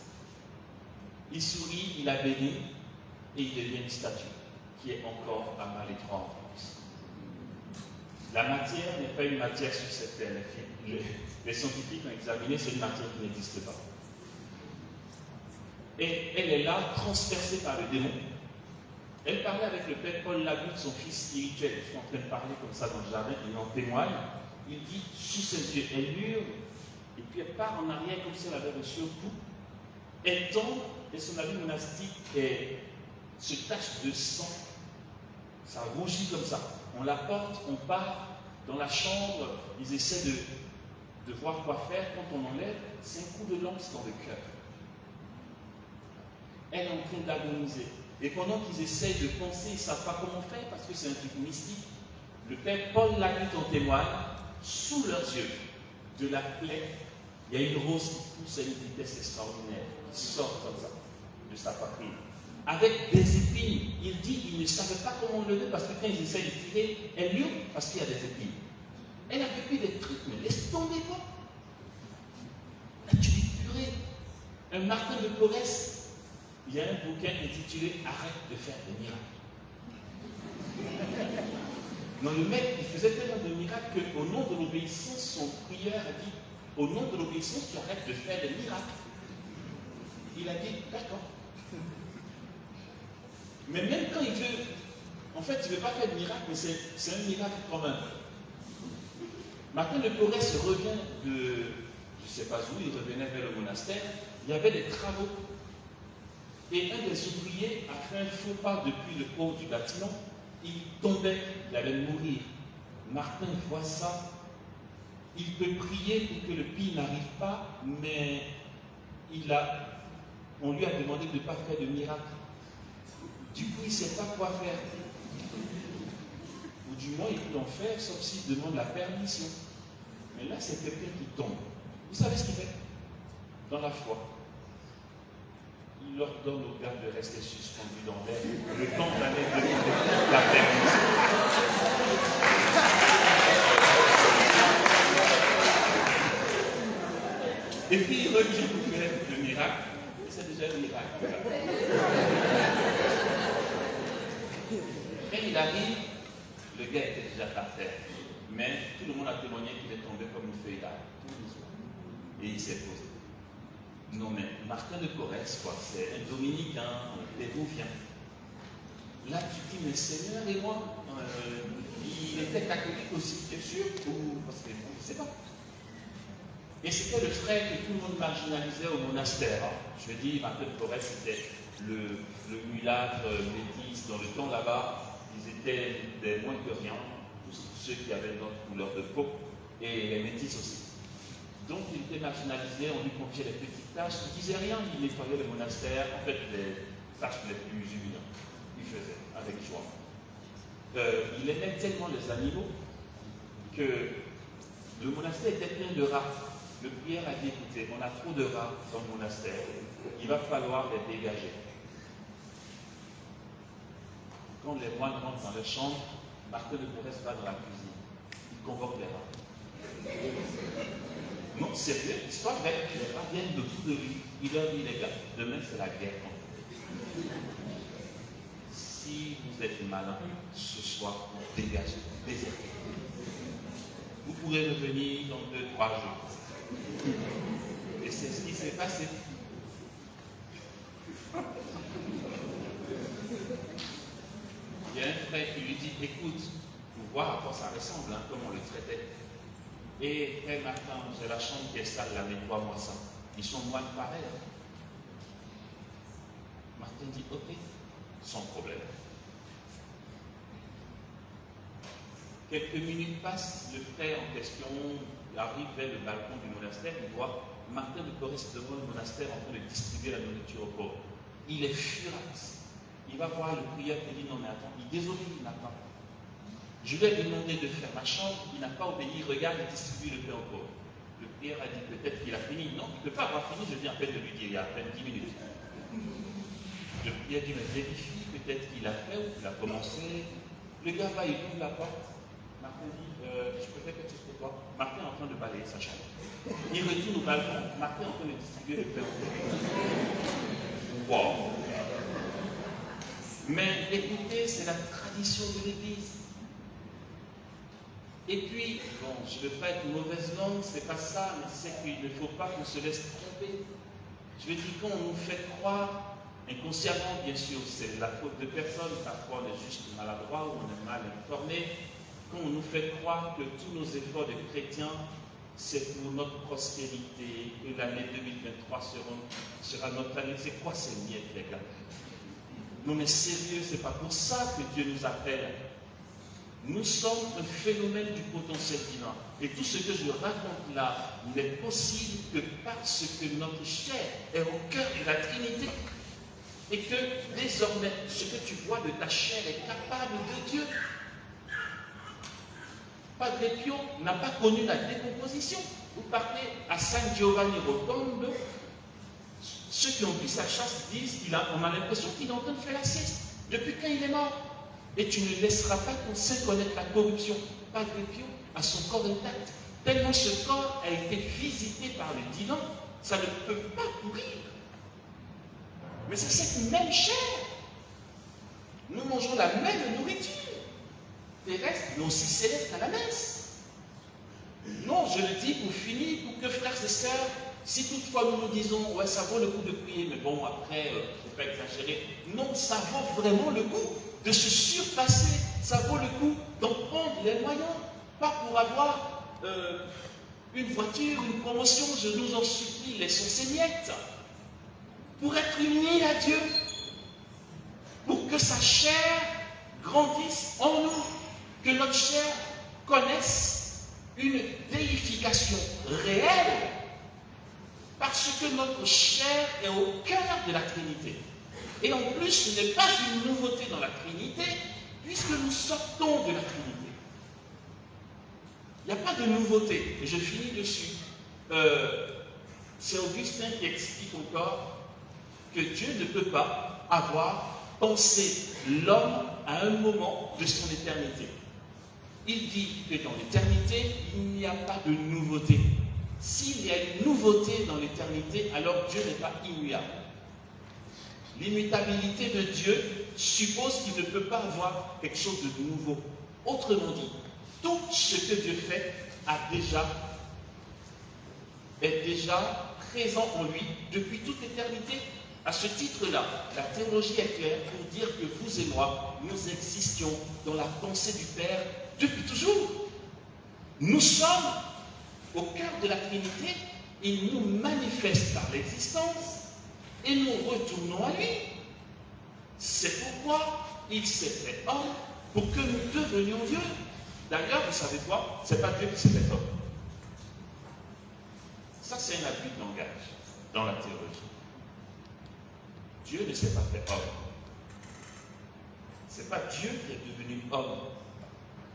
Il sourit, il a béni et il devient une statue qui est encore à Malétroit en France. La matière n'est pas une matière sur cette terre. Les scientifiques ont examiné, c'est une matière qui n'existe pas. Et elle est là, transpercée par le démon. Elle parlait avec le père Paul Labutte, son fils spirituel. Ils sont en train de parler comme ça dans le jardin, il en témoigne. Il dit, sous ses yeux, elle hurle, et puis elle part en arrière comme si elle avait reçu un coup. Elle tombe, et son habit monastique se tache de sang. Ça rougit comme ça. On la porte, on part dans la chambre, ils essaient de voir quoi faire. Quand on enlève, c'est un coup de lance dans le cœur. Elle est en train d'agoniser. Et pendant qu'ils essayent de penser, ils ne savent pas comment faire parce que c'est un truc mystique. Le père Paul Labutte en témoigne. Sous leurs yeux, de la plaie, il y a une rose qui pousse à une vitesse extraordinaire, qui sort comme ça, de sa poitrine. Avec des épines, il dit qu'il ne savait pas comment lever parce que quand ils essaient de tirer, elle hurle parce qu'il y a des épines. Elle a vécu des trucs, mais laisse tomber quoi. Là, tu dis purée. Un Martin de Porres, il y a un bouquin intitulé Arrête de faire des miracles. Non, le mec, il faisait tellement de miracles qu'au nom de l'obéissance, son prieur a dit, au nom de l'obéissance, tu arrêtes de faire des miracles. Il a dit, d'accord. Mais même quand il veut, en fait, il ne veut pas faire de miracle, mais c'est un miracle quand même. Martin de Porres revient de, je ne sais pas où, il revenait vers le monastère, il y avait des travaux. Et un des ouvriers a fait un faux pas depuis le haut du bâtiment. Il tombait, il allait mourir. Martin voit ça. Il peut prier pour que le pire n'arrive pas, mais on lui a demandé de ne pas faire de miracle. Du coup, il ne sait pas quoi faire. Ou du moins, il peut en faire, sauf s'il demande la permission. Mais là, c'est quelqu'un qui tombe. Vous savez ce qu'il fait? Dans la foi. Il leur donne aux gars de rester suspendus dans l'air le temps d'aller de la permission. Et puis il revient pour faire le miracle, et c'est déjà le miracle. Quand il arrive, le gars était déjà par terre, mais tout le monde a témoigné qu'il est tombé comme une feuille d'arbre. Et il s'est posé. Non mais Martin de Porres, quoi, c'est un dominicain, un péruvien. Là tu dis, mais Seigneur et moi, il était catholique aussi, bien sûr, ou parce que je ne sais pas. Et c'était le frère que tout le monde marginalisait au monastère. Hein. Je dis, Martin de Porres, c'était le mulâtre métis dans le temps là-bas. Ils étaient des moins que rien, ceux qui avaient notre couleur de peau, et les métis aussi. Donc il était marginalisé, on lui confiait les petites tâches, il ne disait rien, il nettoyait le monastère, en fait les tâches les plus humiliantes, il faisait avec joie. Il aimait tellement les animaux que le monastère était plein de rats. Le prieur a dit, écoutez, on a trop de rats dans le monastère, il va falloir les dégager. Quand les moines rentrent dans leur chambre, Martin de Porres va dans la cuisine, il convoque les rats. Non, sérieux, l'histoire vraie, les rats viennent de tout de lui. Il leur dit, les gars, demain c'est la guerre contre vous. Si vous êtes malin, ce soir, dégagez, désertez. Vous pourrez revenir dans 2-3 jours. Et c'est ce qui s'est passé. Il y a un frère qui lui dit, écoute, pour voir à quoi ça ressemble, hein, comment on le traitait. Et frère Martin, j'ai la chambre qui est sale, la nettoie-moi ça. Ils sont moines pareils. Hein. Martin dit, ok, sans problème. Quelques minutes passent, le frère en question arrive vers le balcon du monastère, il voit Martin de Porres devant le monastère en train de distribuer la nourriture aux pauvres. Il est furax. Il va voir le prieur et dit non mais attends, il est désolé, il n'a pas. Je lui ai demandé de faire ma chambre, il n'a pas obéi, il regarde et distribue le pain aux pauvres. Le prieur a dit peut-être qu'il a fini. Non, il ne peut pas avoir fini, je viens à peine de lui dire, il y a à peine 10 minutes. Le prieur dit mais vérifie, peut-être qu'il a fait ou qu'il a commencé. Le gars va, il ouvre la porte. Martin dit, je peux faire quelque chose pour toi. Martin est en train de balayer sa chambre. Il retourne au balcon, Martin est en train de distribuer le pain aux pauvres. Wow. Mais écoutez, c'est la tradition de l'Église. Et puis, bon, je ne veux pas être mauvaise langue, c'est pas ça, mais c'est qu'il ne faut pas qu'on se laisse tromper. Je veux dire, quand on nous fait croire, inconsciemment, bien sûr, c'est la faute de personne, parfois on est juste maladroit ou on est mal informé, quand on nous fait croire que tous nos efforts de chrétiens, c'est pour notre prospérité, que l'année 2023 sera notre année. C'est quoi ces miettes, les gars? Non mais sérieux, c'est pas pour ça que Dieu nous appelle. Nous sommes un phénomène du potentiel divin. Et tout ce que je raconte là n'est possible que parce que notre chair est au cœur de la Trinité. Et que désormais, ce que tu vois de ta chair est capable de Dieu. Padre Pio n'a pas connu la décomposition. Vous partez à San Giovanni Rotondo, ceux qui ont vu sa chasse disent qu'on a l'impression qu'il est en train de faire la sieste depuis quand il est mort. Et tu ne laisseras pas ton sein connaître la corruption. Padre Pio a son corps intact. Tellement ce corps a été visité par le divin, ça ne peut pas pourrir. Mais c'est cette même chair. Nous mangeons la même nourriture terrestre, mais aussi céleste à la messe. Non, je le dis pour finir, pour que frères et sœurs, si toutefois nous nous disons, ouais, ça vaut le coup de prier, mais bon, après, il ne faut pas exagérer. Non, ça vaut vraiment le coup de se surpasser. Ça vaut le coup d'en prendre les moyens. Pas pour avoir une voiture, une promotion, je nous en supplie, laissons ces miettes. Pour être unis à Dieu. Pour que sa chair grandisse en nous. Que notre chair connaisse une déification réelle. Parce que notre chair est au cœur de la Trinité. Et en plus, ce n'est pas une nouveauté dans la Trinité, puisque nous sortons de la Trinité. Il n'y a pas de nouveauté, et je finis dessus. C'est Augustin qui explique encore que Dieu ne peut pas avoir pensé l'homme à un moment de son éternité. Il dit que dans l'éternité, il n'y a pas de nouveauté. S'il y a une nouveauté dans l'éternité, alors Dieu n'est pas immuable. L'immutabilité de Dieu suppose qu'il ne peut pas avoir quelque chose de nouveau. Autrement dit, tout ce que Dieu fait est déjà présent en lui depuis toute éternité. À ce titre-là, la théologie est claire pour dire que vous et moi, nous existions dans la pensée du Père depuis toujours. Nous sommes au cœur de la Trinité, il nous manifeste par l'existence et nous retournons à lui. C'est pourquoi il s'est fait homme pour que nous devenions Dieu. D'ailleurs, vous savez quoi? Ce n'est pas Dieu qui s'est fait homme. Ça, c'est un abus de langage dans la théologie. Dieu ne s'est pas fait homme. Ce n'est pas Dieu qui est devenu homme.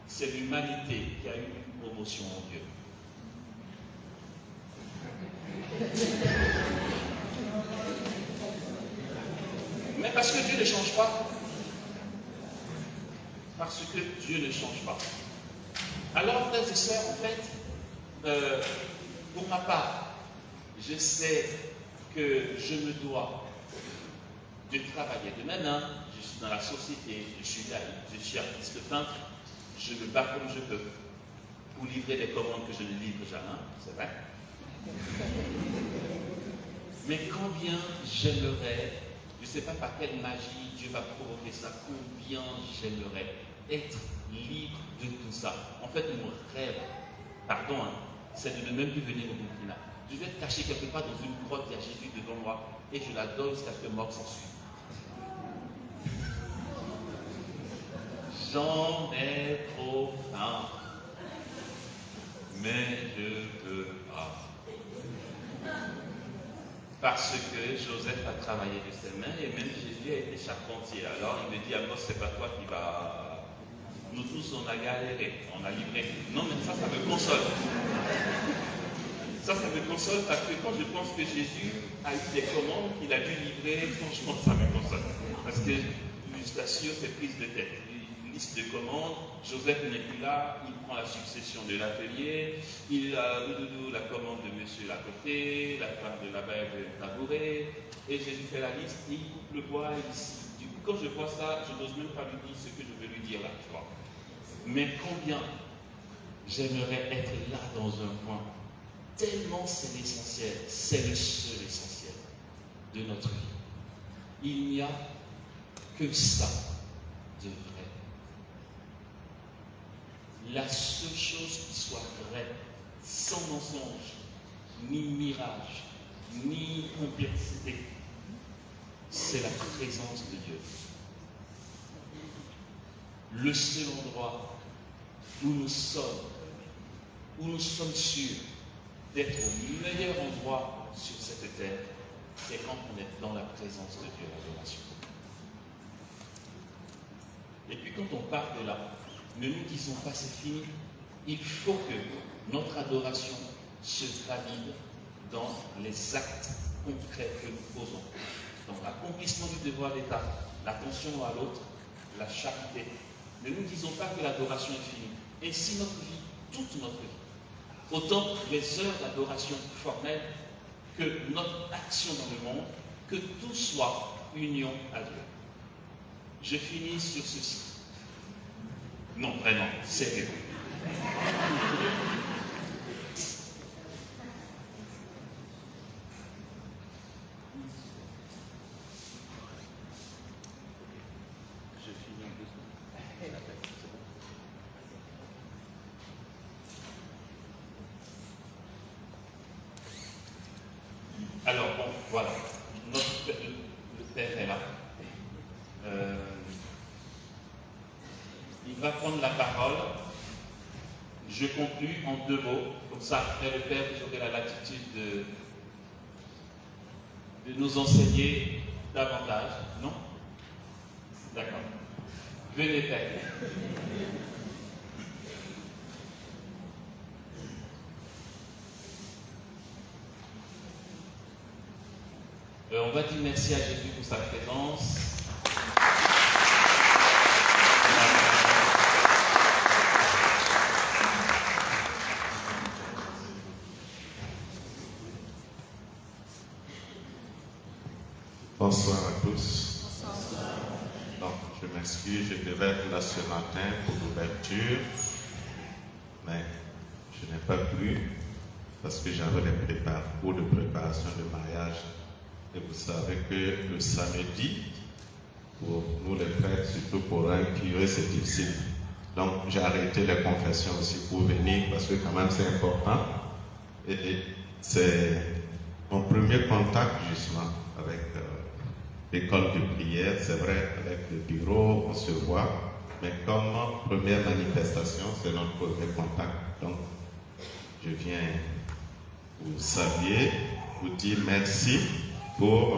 C'est l'humanité qui a eu une promotion en Dieu. Mais parce que Dieu ne change pas. Parce que Dieu ne change pas. Alors, frères et sœurs, en fait, pour ma part, je sais que je me dois de travailler. De même, hein, je suis dans la société, je suis laïc, je suis artiste peintre, je me bats comme je peux pour livrer des commandes que je ne livre jamais, c'est vrai. Mais combien j'aimerais, je ne sais pas par quelle magie Dieu va provoquer ça, combien j'aimerais être libre de tout ça. En fait, mon rêve, pardon, hein, c'est de ne même plus venir au Burkina. Je vais être caché quelque part dans une grotte, il y a Jésus devant moi, et je l'adore jusqu'à ce que mort s'ensuit. J'en ai trop faim, mais je ne peux pas. Parce que Joseph a travaillé de ses mains et même Jésus a été charpentier. Alors il me dit, Amos, c'est pas toi qui va... Nous tous, on a galéré, on a livré. Non, mais ça me console. Ça me console parce que quand je pense que Jésus a eu des commandes qu'il a dû livrer, franchement, ça me console. Parce que l'illustration, c'est prise de tête. Liste de commandes, Joseph n'est plus là, il prend la succession de l'atelier, il a la commande de monsieur à côté, la femme de là-bas est tabourée, et Jésus fait la liste, il coupe le bois ici. Du coup, quand je vois ça, je n'ose même pas lui dire ce que je veux lui dire là, tu vois. Mais combien j'aimerais être là dans un coin, tellement c'est l'essentiel, c'est le seul essentiel de notre vie. Il n'y a que ça de vrai. La seule chose qui soit vraie, sans mensonge, ni mirage, ni complexité, c'est la présence de Dieu. Le seul endroit où nous sommes sûrs d'être au meilleur endroit sur cette terre, c'est quand on est dans la présence de Dieu, l'adoration. Et puis quand on part de là, ne nous disons pas c'est fini. Il faut que notre adoration se valide dans les actes concrets que nous posons. Dans l'accomplissement du devoir d'État, l'attention à l'autre, la charité. Ne nous disons pas que l'adoration est finie. Et si notre vie, toute notre vie, autant les heures d'adoration formelle que notre action dans le monde, que tout soit union à Dieu. Je finis sur ceci. Non, vraiment, sérieux. Je finis en 2 secondes. Alors, bon, voilà. Le Père est là. Il va prendre la parole. Je conclus en 2 mots. Comme ça, après le Père, vous aurez la latitude de nous enseigner davantage. Non? D'accord. Venez, Père. On va dire merci à Jésus pour sa présence. Bonsoir à tous. Donc, je m'excuse, je devais être là ce matin pour l'ouverture, mais je n'ai pas pu parce que j'avais des cours de préparation de mariage. Et vous savez que le samedi, pour nous les prêtres, surtout pour un curé, c'est difficile. Donc, j'ai arrêté les confessions aussi pour venir parce que quand même c'est important. Et c'est mon premier contact justement avec l'école de prière. C'est vrai, avec le bureau, on se voit, mais comme première manifestation, c'est notre premier contact. Donc, je viens vous saluer, vous dire merci pour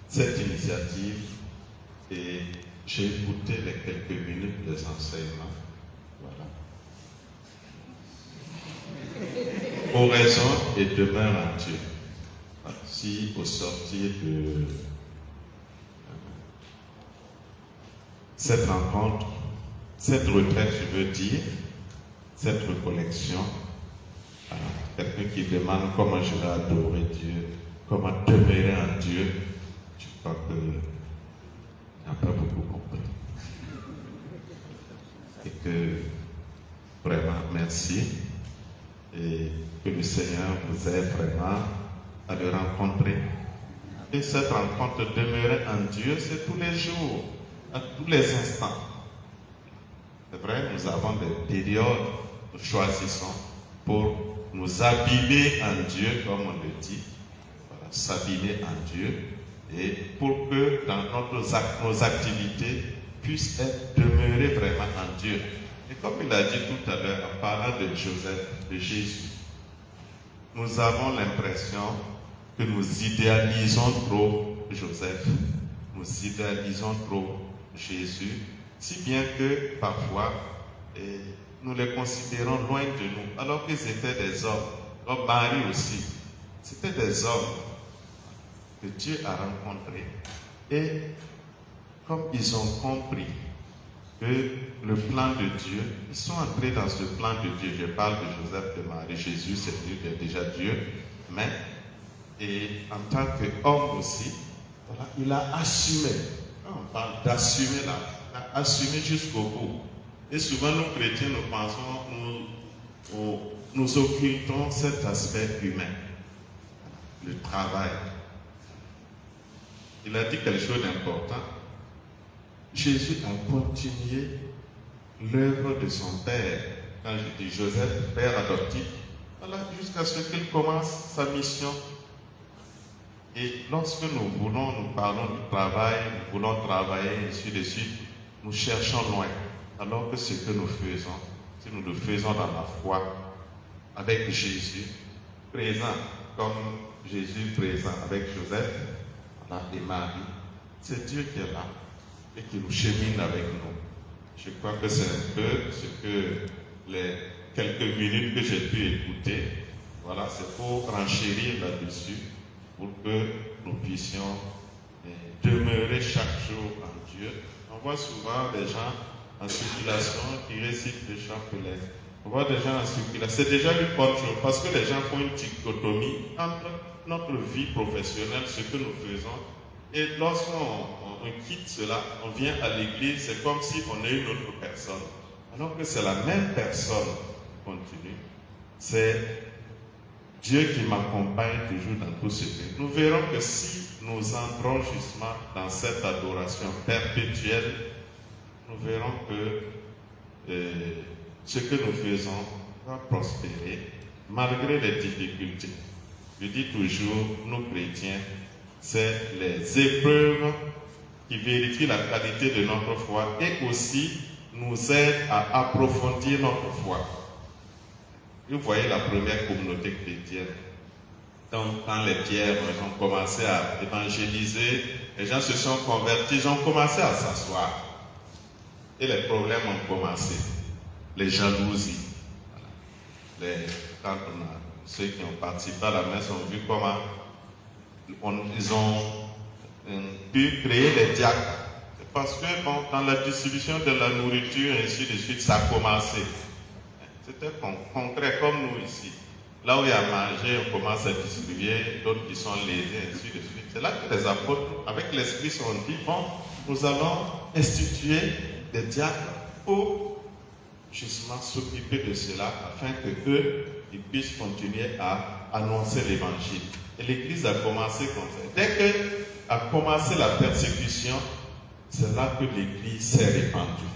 cette initiative et j'ai écouté les quelques minutes des enseignements. Voilà. Oraison et demeure en Dieu. Si au sortir de cette rencontre, cette retraite, je veux dire, cette recollection, quelqu'un qui demande comment je vais adorer Dieu, comment demeurer en Dieu, je crois que n'a pas beaucoup compris. Et que vraiment merci et que le Seigneur vous aide vraiment à le rencontrer. Et cette rencontre demeurer en Dieu, c'est tous les jours, à tous les instants. C'est vrai, nous avons des périodes, nous choisissons pour nous abîmer en Dieu, comme on le dit, voilà, s'abîmer en Dieu, et pour que dans nos activités puissent être demeurées vraiment en Dieu. Et comme il a dit tout à l'heure, en parlant de Joseph, de Jésus, nous avons l'impression que nous idéalisons trop Joseph, nous idéalisons trop Jésus, si bien que parfois nous les considérons loin de nous, alors qu'ils étaient des hommes, comme Marie aussi, c'était des hommes que Dieu a rencontrés, et comme ils ont compris que le plan de Dieu, ils sont entrés dans ce plan de Dieu. Je parle de Joseph, de Marie, Jésus, c'est déjà Dieu, mais et en tant qu'homme aussi, voilà, il a assumé. Quand on parle d'assumer, là, il a assumé jusqu'au bout. Et souvent, nous chrétiens, nous pensons, nous occultons cet aspect humain, le travail. Il a dit quelque chose d'important. Jésus a continué l'œuvre de son père. Quand je dis Joseph, père adoptif, voilà, jusqu'à ce qu'il commence sa mission. Et lorsque nous parlons du travail, nous voulons travailler, ainsi de suite, nous cherchons loin. Alors que ce que nous faisons, si nous le faisons dans la foi, avec Jésus, présent, comme Jésus présent avec Joseph et Marie, c'est Dieu qui est là et qui nous chemine avec nous. Je crois que c'est un peu ce que les quelques minutes que j'ai pu écouter, voilà, c'est pour renchérir là-dessus, pour que nous puissions demeurer chaque jour en Dieu. On voit souvent des gens en circulation qui récitent des chapelets. On voit des gens en circulation. C'est déjà une bonne chose parce que les gens font une dichotomie entre notre vie professionnelle, ce que nous faisons, et lorsqu'on quitte cela, on vient à l'église, c'est comme si on est une autre personne. Alors que c'est la même personne continue. C'est Dieu qui m'accompagne toujours dans tout ce que nous verrons que si nous entrons justement dans cette adoration perpétuelle, nous verrons que ce que nous faisons va prospérer malgré les difficultés. Je dis toujours, nous chrétiens, c'est les épreuves qui vérifient la qualité de notre foi et aussi nous aident à approfondir notre foi. Vous voyez la première communauté chrétienne. Donc, quand les pierres ont commencé à évangéliser, les gens se sont convertis, ils ont commencé à s'asseoir. Et les problèmes ont commencé. Les jalousies. Quand ceux qui ont participé à la messe ont vu comment ils ont pu créer les diacres. C'est parce que dans la distribution de la nourriture, ainsi de suite, ça a commencé. C'était concret comme nous ici. Là où il y a à manger, on commence à distribuer, d'autres qui sont lésés, ainsi de suite. C'est là que les apôtres, avec l'Esprit, sont dit, bon, nous allons instituer des diacres pour justement s'occuper de cela, afin que eux, ils puissent continuer à annoncer l'évangile. Et l'Église a commencé comme ça. Dès qu'a commencé la persécution, c'est là que l'Église s'est répandue.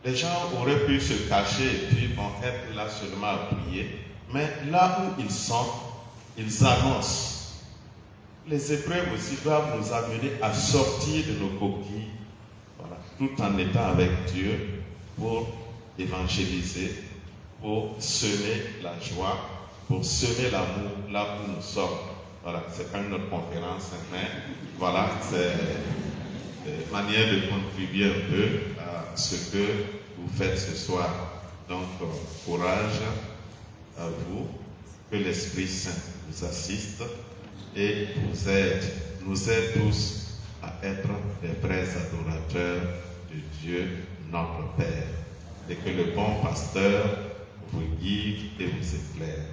Les gens auraient pu se cacher et puis être là seulement à prier, mais là où ils sont, ils annoncent. Les épreuves aussi doivent nous amener à sortir de nos coquilles, voilà, tout en étant avec Dieu pour évangéliser, pour semer la joie pour semer l'amour là où nous sommes. Voilà, c'est pas une autre conférence, mais voilà, c'est une manière de contribuer un peu à ce que vous faites ce soir. Donc, courage à vous, que l'Esprit Saint vous assiste et vous aide, nous aide tous à être des vrais adorateurs de Dieu, notre Père, et que le bon pasteur vous guide et vous éclaire.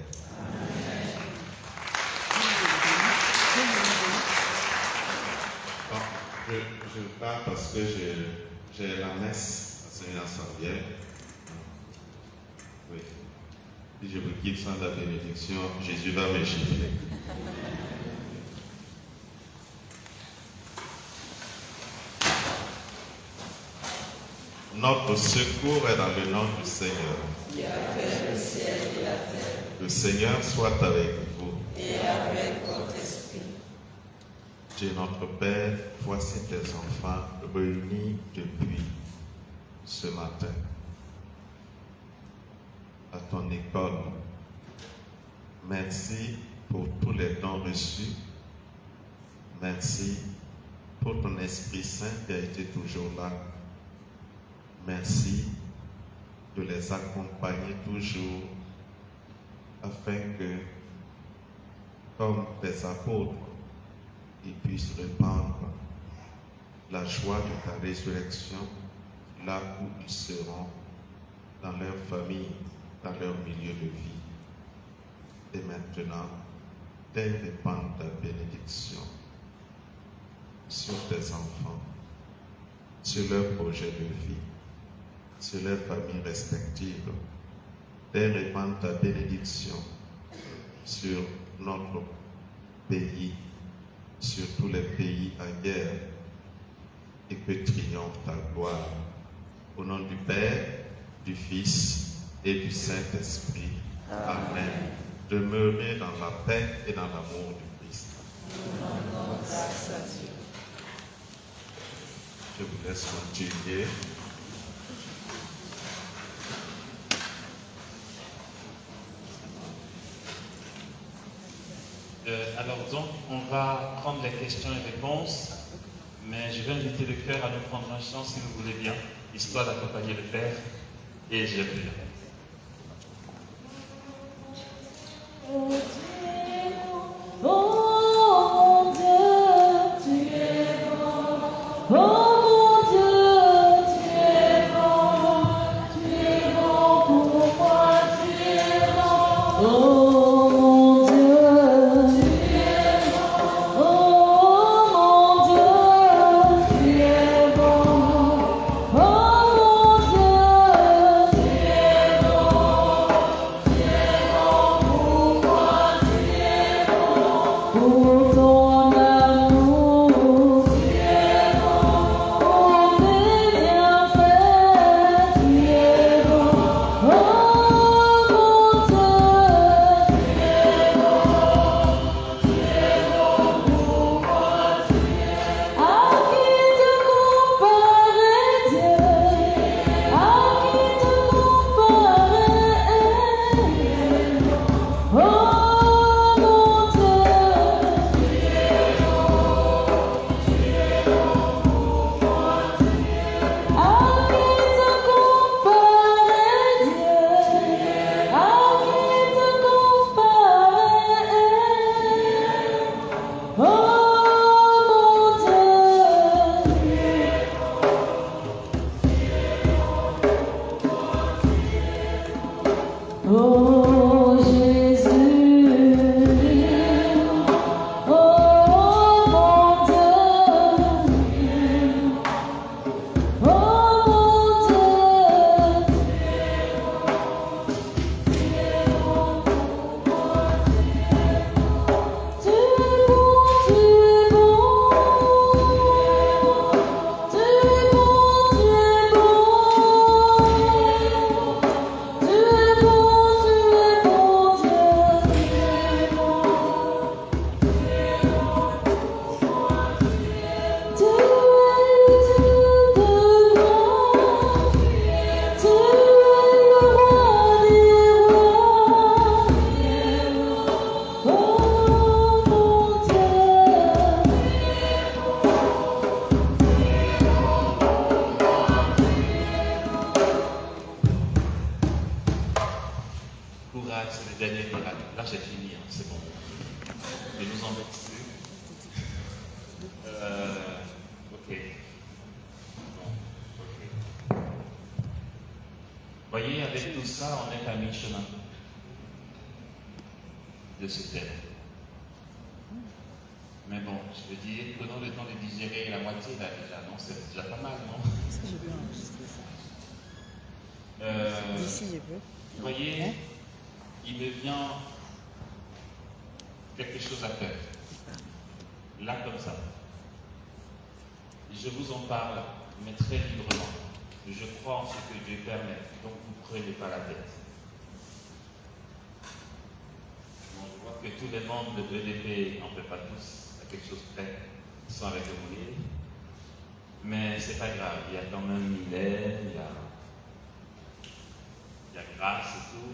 Bon, je pars parce que j'ai la messe à Saint-Vincent-Saint-Vienne. Oui. Si je vous quitte sans la bénédiction, Jésus va me gifler. Notre secours est dans le nom du Seigneur. Qui a fait le ciel et la terre. Le Seigneur soit avec vous. Et avec votre esprit. Dieu notre Père, voici tes enfants réunis depuis ce matin à ton école. Merci pour tous les dons reçus. Merci pour ton Esprit Saint qui a été toujours là. Merci de les accompagner toujours afin que, comme des apôtres, ils puissent répandre la joie de ta résurrection là où ils seront, dans leur famille, dans leur milieu de vie. Et maintenant, telle répand ta bénédiction sur tes enfants, sur leur projet de vie, sur leurs familles respectives. Telle répand ta bénédiction sur notre pays, sur tous les pays en guerre, et que triomphe ta gloire. Au nom du Père, du Fils et du Saint-Esprit. Amen. Demeurez dans la paix et dans l'amour du Christ. Je vous laisse continuer. Alors donc, on va prendre les questions et réponses, mais je vais inviter le cœur à nous prendre un chant, si vous voulez bien, histoire d'accompagner le Père, et je prie. Oh mon Dieu, tu es bon. Oh mon Dieu, tu es bon. Tu es bon pour moi, tu es bon. Oh mon Dieu, tu es bon. Oh mon Dieu, tu es bon. Oh mon Dieu, tu es bon. Tu es bon pour moi, tu es bon. Pour ton amour, tu es bon. Pour tes bienfaits, tu es bon. Oh mon Dieu, tu es bon. Tu es bon pour moi, tu es bon. À qui te comparer, Dieu? À qui te comparer? Oh mon Dieu, tu es bon. Tu es bon pour moi, tu es bon. À qui te comparer, Dieu? À qui te comparer? Oh mon Dieu, tu es oh Jésus, oh mon Dieu, oh mon Dieu, tu es bon pour moi, tu es bon, tu es bon, tu es bon, tu es bon. Tu es bon, tu es miracle, c'est le dernier miracle. Là, j'ai fini, hein, c'est bon. Ne nous embête plus. Ok. Bon, ok. Voyez, avec tout ça, on est à mi-chemin de ce thème. Mais bon, je veux dire, prenons le temps de digérer la moitié là déjà, non? C'est déjà pas mal, non? Est-ce que j'ai pu enregistrer ça D'ici, j'ai pu. Vous voyez, il me vient quelque chose à faire. Là, comme ça. Je vous en parle, mais très librement. Je crois en ce que Dieu permet, donc vous ne prenez pas la tête. Bon, je vois que tous les membres de l'EDP n'en peuvent pas tous à quelque chose près, ils sont avec le mouillé. Mais c'est pas grave, il y a quand même Mylène, il y a Grâce et tout.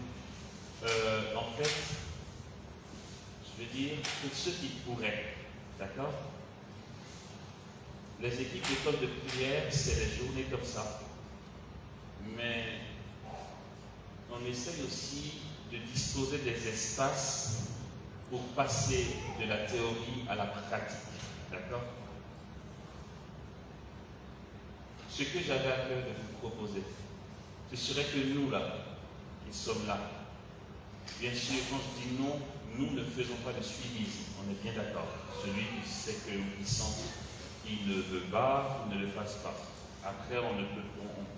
En fait, je veux dire, pour ceux qui pourraient, d'accord? Les équipes d'école de prière, c'est des journées comme ça. Mais on essaye aussi de disposer des espaces pour passer de la théorie à la pratique, d'accord? Ce que j'avais à cœur de vous proposer, ce serait que nous, là, qui sommes là, bien sûr, quand je dis non, nous ne faisons pas de suivisme, on est bien d'accord. Celui qui sait qu'il sent qu'il ne veut pas, ou ne le fasse pas. Après, on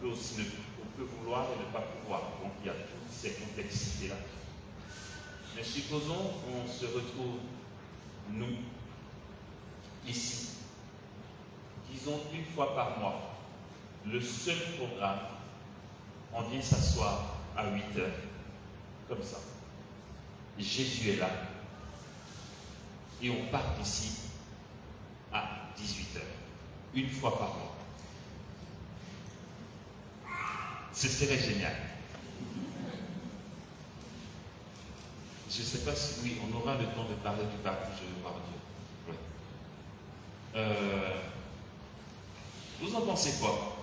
peut aussi on peut vouloir et ne pas pouvoir. Donc, il y a toutes ces complexités-là. Mais supposons qu'on se retrouve, nous, ici, disons une fois par mois, le seul programme, on vient s'asseoir à 8 heures, comme ça. Jésus est là. Et on part d'ici à 18 heures, une fois par mois. Ce serait génial. Je ne sais pas si oui, on aura le temps de parler du baptême, je vais voir Dieu. Ouais. Vous en pensez quoi?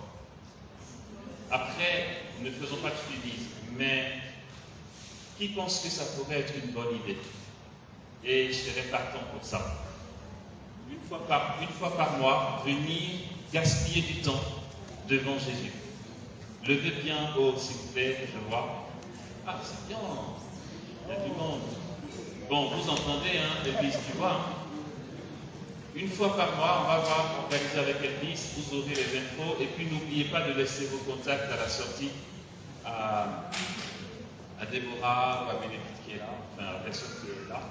Après, ne faisons pas de suivisme, mais qui pense que ça pourrait être une bonne idée? Et je serais partant pour ça. Une fois par mois, venir gaspiller du temps devant Jésus. Levez bien haut, s'il vous plaît, que je vois. Ah, c'est bien. Il y a du monde. Bon, vous entendez, hein, Elvis, tu vois. Une fois par mois, on va voir, organiser avec Elvis, vous aurez les infos, et puis n'oubliez pas de laisser vos contacts à la sortie à Déborah ou à Bénédicte qui est là, enfin à la personne qui est là,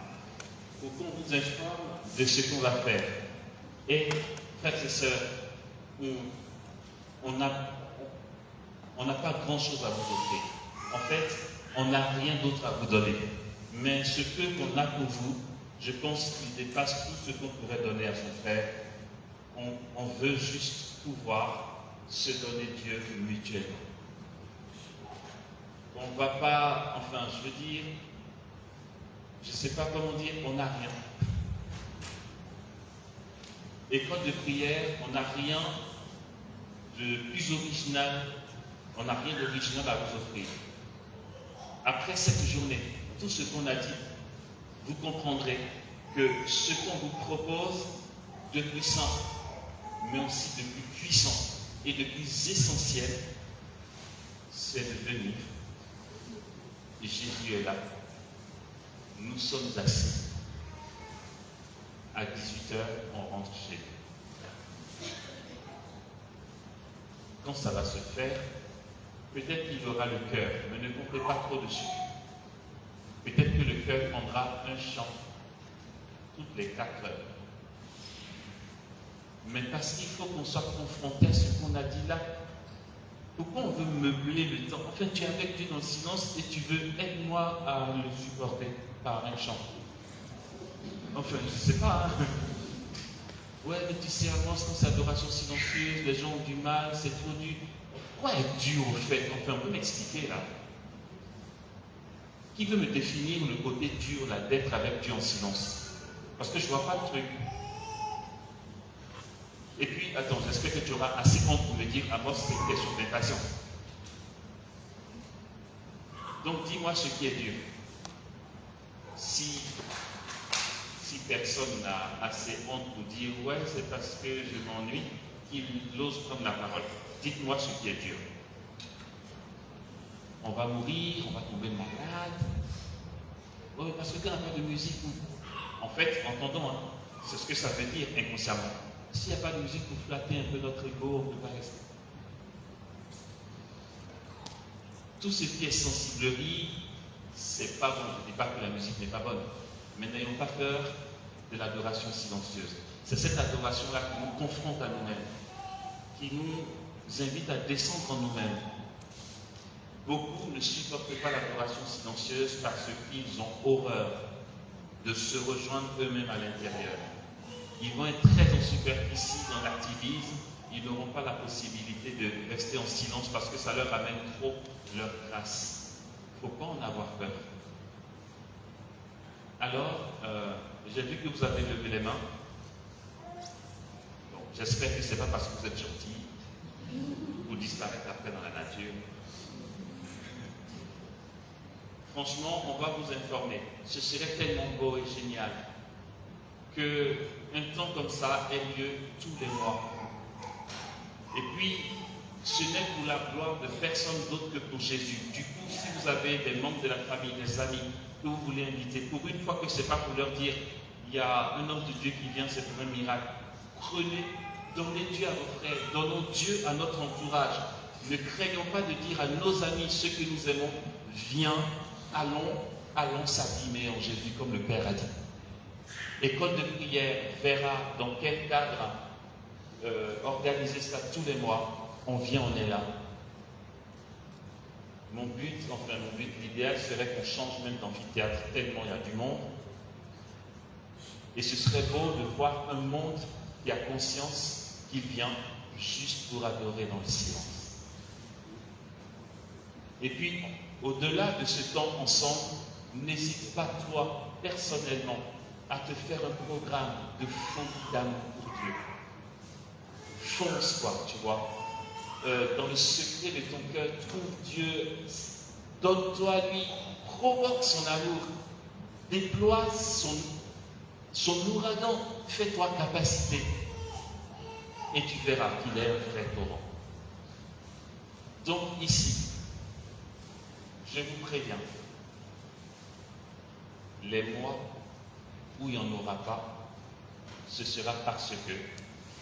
pour qu'on vous informe de ce qu'on va faire. Et, frères et sœurs, on n'a pas grand-chose à vous offrir. En fait, on n'a rien d'autre à vous donner. Mais ce peu qu'on a pour vous, je pense qu'il dépasse tout ce qu'on pourrait donner à son frère. On veut juste pouvoir se donner Dieu mutuellement. On ne va pas, enfin, je veux dire, je ne sais pas comment dire, on n'a rien. École de prière, on n'a rien de plus original, on n'a rien d'original à vous offrir. Après cette journée, tout ce qu'on a dit, vous comprendrez que ce qu'on vous propose de plus simple, mais aussi de plus puissant et de plus essentiel, c'est de venir. Et Jésus est là. Nous sommes assis. À 18 heures, on rentre chez nous. Quand ça va se faire, peut-être qu'il aura le cœur, mais ne comptez pas trop dessus. Peut-être que le cœur prendra un chant toutes les 4 heures. Mais parce qu'il faut qu'on soit confronté à ce qu'on a dit là. Pourquoi on veut meubler le temps? Enfin, tu es avec Dieu dans le silence et tu veux aide-moi à le supporter par un chant. Enfin, je ne sais pas. Hein? Ouais, mais tu sais, avance dans cette adoration silencieuse, les gens ont du mal, c'est trop dur. Pourquoi être dur au fait? Enfin, on peut m'expliquer là. Qui veut me définir le côté dur là, d'être avec Dieu en silence? Parce que je ne vois pas le truc. Et puis, attends, j'espère que tu auras assez honte pour me dire, ah moi, c'est une question d'impatience. Donc, dis-moi ce qui est dur. si personne n'a assez honte pour dire « ouais, c'est parce que je m'ennuie », qu'il ose prendre la parole. Dites-moi ce qui est dur. On va mourir, on va tomber malade. Oui, parce que quand on n'a pas de musique, en fait, entendons, hein, c'est ce que ça veut dire inconsciemment. S'il n'y a pas de musique pour flatter un peu notre ego, on ne peut pas rester. Tout ce qui est sensiblerie, c'est pas bon. Je ne dis pas que la musique n'est pas bonne, mais n'ayons pas peur de l'adoration silencieuse. C'est cette adoration-là qui nous confronte à nous-mêmes, qui nous invite à descendre en nous-mêmes. Beaucoup ne supportent pas l'adoration silencieuse parce qu'ils ont horreur de se rejoindre eux-mêmes à l'intérieur. Ils vont être très en superficie dans l'activisme, ils n'auront pas la possibilité de rester en silence parce que ça leur amène trop leur grâce. Il ne faut pas en avoir peur. Alors, j'ai vu que vous avez levé les mains. Bon, j'espère que ce n'est pas parce que vous êtes gentil ou disparaître après dans la nature. Franchement, on va vous informer. Ce serait tellement beau et génial qu'un temps comme ça ait lieu tous les mois. Et puis, ce n'est pour la gloire de personne d'autre que pour Jésus. Du coup, si vous avez des membres de la famille, des amis que vous voulez inviter, pour une fois que ce n'est pas pour leur dire il y a un homme de Dieu qui vient, c'est pour un miracle. Prenez, donnez Dieu à vos frères, donnons Dieu à notre entourage. Ne craignons pas de dire à nos amis, ceux que nous aimons, viens, allons s'abîmer en Jésus, comme le Père a dit. École de prière verra dans quel cadre organiser ça tous les mois. On vient, on est là. Mon but, l'idéal serait qu'on change même d'amphithéâtre, tellement il y a du monde. Et ce serait beau de voir un monde qui a conscience qu'il vient juste pour adorer dans le silence. Et puis, au-delà de ce temps ensemble, n'hésite pas, toi, personnellement, à te faire un programme de fond d'amour pour Dieu. Fonce, quoi, tu vois. Dans le secret de ton cœur, trouve Dieu, donne-toi à lui, provoque son amour, déploie son ouragan, fais-toi capacité. Et tu verras qu'il est un vrai torrent. Donc ici, je vous préviens, les mois où il n'y en aura pas, ce sera parce que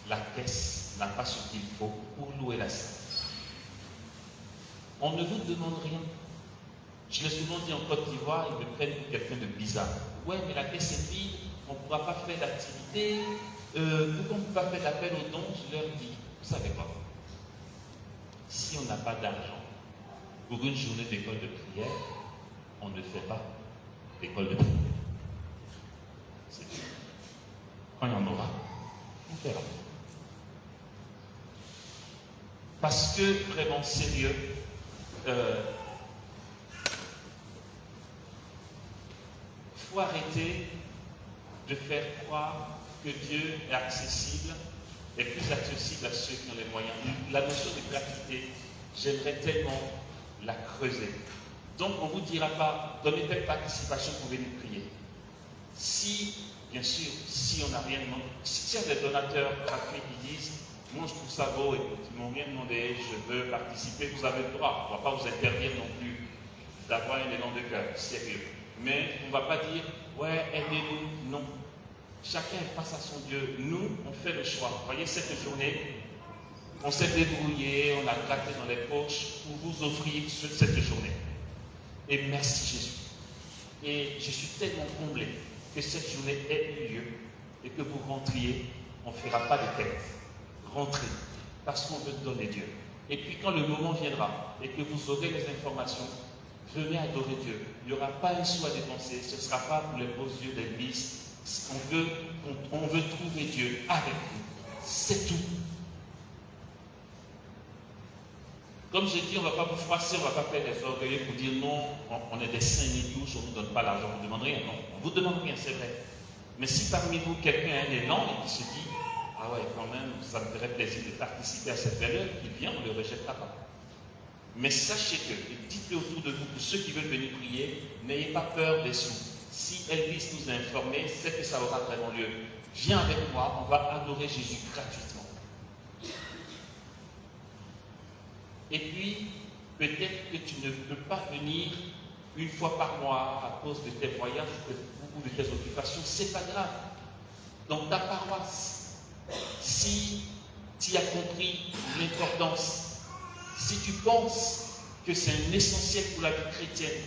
la caisse n'a pas ce qu'il faut pour louer la scène. On ne vous demande rien. Je l'ai souvent dit en Côte d'Ivoire, ils me prennent pour quelqu'un de bizarre. Ouais, mais la caisse est vide, on ne pourra pas faire d'activité, pourquoi on ne peut pas faire d'appel aux dons? Je leur dis, vous savez quoi? Si on n'a pas d'argent pour une journée d'école de prière, on ne fait pas d'école de prière. C'est tout. Quand il y en aura, on fera. Parce que, vraiment sérieux, faut arrêter de faire croire que Dieu est accessible, est plus accessible à ceux qui ont les moyens. La notion de gratuité, j'aimerais tellement la creuser. Donc, on ne vous dira pas, donnez telle participation pour venir prier. Si, bien sûr, si on n'a rien demandé, si il y a des donateurs gratuits qui disent, moi je trouve ça beau, écoute, ils m'ont rien demandé, je veux participer, vous avez le droit. On ne va pas vous interdire non plus d'avoir un élan de cœur, sérieux. Mais on ne va pas dire, ouais, aidez-nous, non. Chacun est face à son Dieu. Nous, on fait le choix. Vous voyez, cette journée, on s'est débrouillé, on a gratté dans les poches pour vous offrir cette journée. Et merci Jésus. Et je suis tellement comblé que cette journée ait eu lieu et que vous rentriez, on ne fera pas de tête. Rentrez, parce qu'on veut donner Dieu. Et puis quand le moment viendra et que vous aurez les informations, venez adorer Dieu. Il n'y aura pas un sou à dépenser, ce ne sera pas pour les beaux yeux d'Église. On veut trouver Dieu avec vous. C'est tout. Comme j'ai dit, on ne va pas vous froisser, on ne va pas faire des orgueilleux pour dire non, on est des saints et tous, on ne vous donne pas l'argent, on ne vous demande rien. Non, on ne vous demande rien, c'est vrai. Mais si parmi vous, quelqu'un a un élan et qui se dit, ah ouais, quand même, ça me ferait plaisir de participer à cette valeur, qu'il vient, on ne le rejettera pas. Mais sachez que, et dites-le autour de vous, pour ceux qui veulent venir prier, n'ayez pas peur des sous. si Elvis nous a informés, c'est que ça aura vraiment lieu. Viens avec moi, on va adorer Jésus gratuitement. Et puis, peut-être que tu ne peux pas venir une fois par mois à cause de tes voyages ou de tes occupations, c'est pas grave. Dans ta paroisse, si tu as compris l'importance, si tu penses que c'est un essentiel pour la vie chrétienne,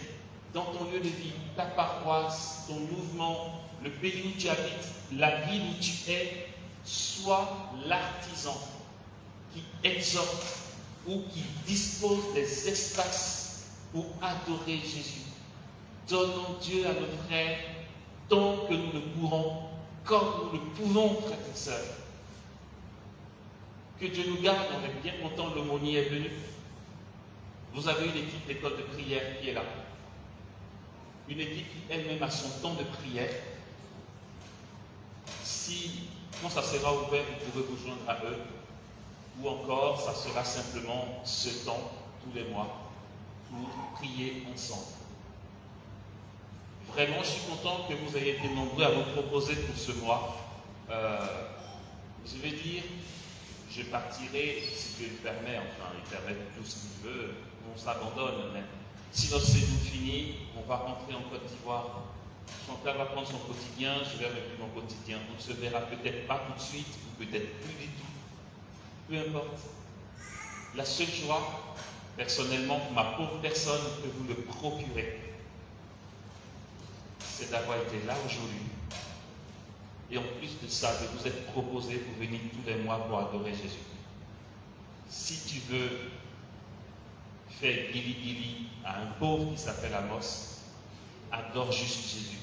dans ton lieu de vie, ta paroisse, ton mouvement, le pays où tu habites, la ville où tu es, sois l'artisan qui exhorte ou qui dispose des espaces pour adorer Jésus. Donnons Dieu à nos frères tant que nous le pourrons, comme nous le pouvons, frères et sœurs. Que Dieu nous garde, on est bien content, l'aumônier est venu. Vous avez une équipe d'école de prière qui est là. Une équipe qui elle-même a son temps de prière. Quand ça sera ouvert, vous pouvez vous joindre à eux. Ou encore, ça sera simplement ce temps, tous les mois, pour prier ensemble. Vraiment, je suis content que vous ayez été nombreux à vous proposer pour ce mois. Je vais dire, je partirai, si Dieu le permet, enfin, il permet tout ce qu'il veut, on s'abandonne. Mais si notre séjour finit, on va rentrer en Côte d'Ivoire. Chantal va prendre son quotidien, je vais avec mon quotidien. On ne se verra peut-être pas tout de suite, ou peut-être plus du tout. Peu importe. La seule joie, personnellement, pour ma pauvre personne, que vous le procurez, c'est d'avoir été là aujourd'hui. Et en plus de ça, de vous être proposé pour venir tous les mois pour adorer Jésus. Si tu veux faire guili-guili à un pauvre qui s'appelle Amos, adore juste Jésus.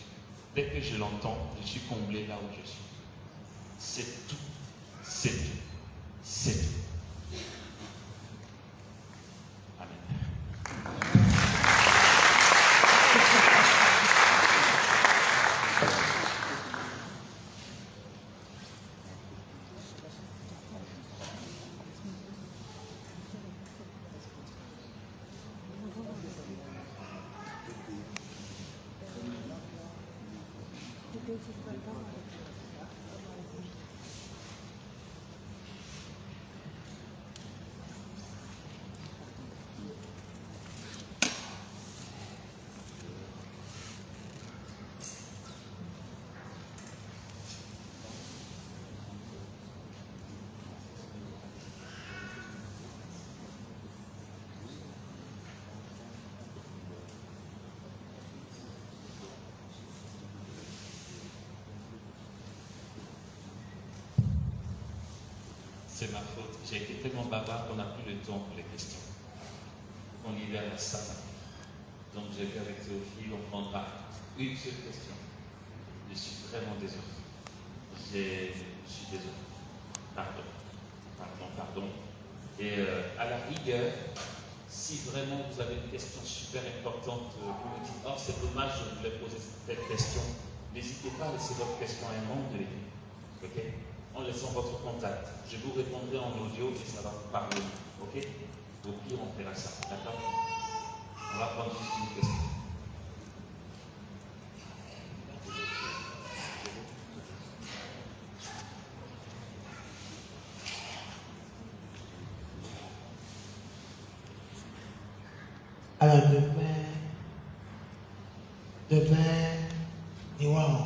Dès que je l'entends, je suis comblé là où je suis. C'est tout. C'est tout. C'est tout. Amen. C'est ma faute. J'ai été tellement bavard qu'on n'a plus le temps pour les questions. On libère la salle. Donc j'ai vu avec Théophile, on prendra une seule question. Je suis vraiment désolé. Je suis désolé. Pardon. Et à la rigueur, si vraiment vous avez une question super importante, vous me dites, oh c'est dommage, je voulais poser cette question, n'hésitez pas à laisser votre question à un membre de l'équipe. Ok? En laissant votre contact. Je vous répondrai en audio et ça va vous parler. Ok? Au pire, on fera ça. D'accord? On va prendre juste une question. Alors demain, wow.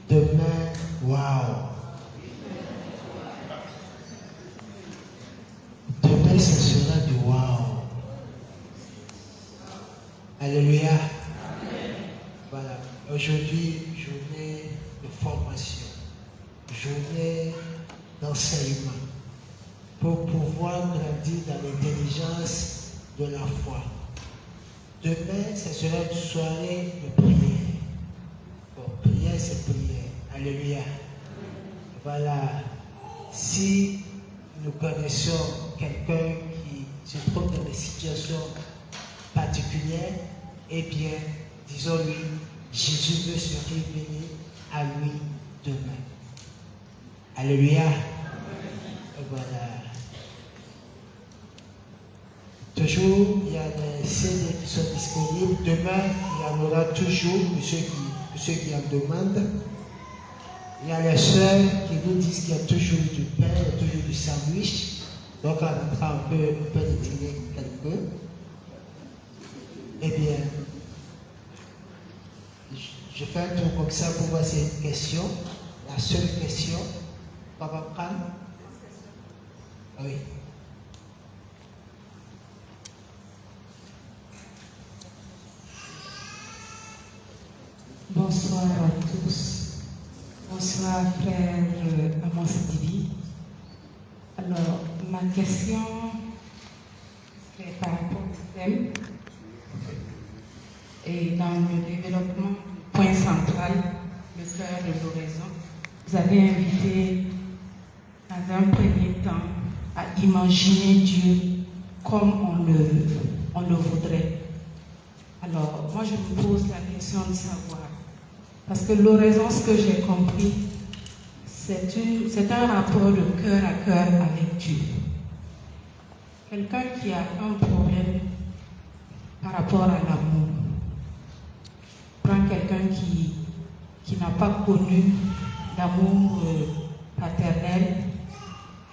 Demain, wow. Demain, ce sera du wow. Alléluia. Voilà. Aujourd'hui, journée de formation, journée d'enseignement, pour pouvoir grandir dans l'intelligence de la foi. Demain, ce sera une soirée de prière. Bon, prière, c'est prière. Alléluia. Voilà. Si nous connaissons quelqu'un qui se trouve dans des situations particulières, eh bien, disons-lui, Jésus veut se révéler à lui demain. Alléluia. Voilà. Toujours, il y a des CD qui sont disponibles. disponible. Demain, il y en aura toujours pour ceux qui en demandent. Il y a les sœurs qui nous disent qu'il y a toujours du pain, il y a toujours du sandwich. Donc, en rentrant, on peut décliner quelque peu. Eh bien, je fais un tour comme ça pour voir si c'est une question. La seule question. On va prendre. Oui. Bonsoir à tous. Bonsoir frère Amos Divi. Alors, ma question c'est par rapport au thème et dans le développement du point central, le cœur de l'oraison. Vous avez invité dans un premier temps à imaginer Dieu comme on le voudrait. Alors, moi je me pose la question de savoir, parce que l'oraison, ce que j'ai compris, c'est un rapport de cœur à cœur avec Dieu. Quelqu'un qui a un problème par rapport à l'amour, prends quelqu'un qui n'a pas connu d'amour paternel,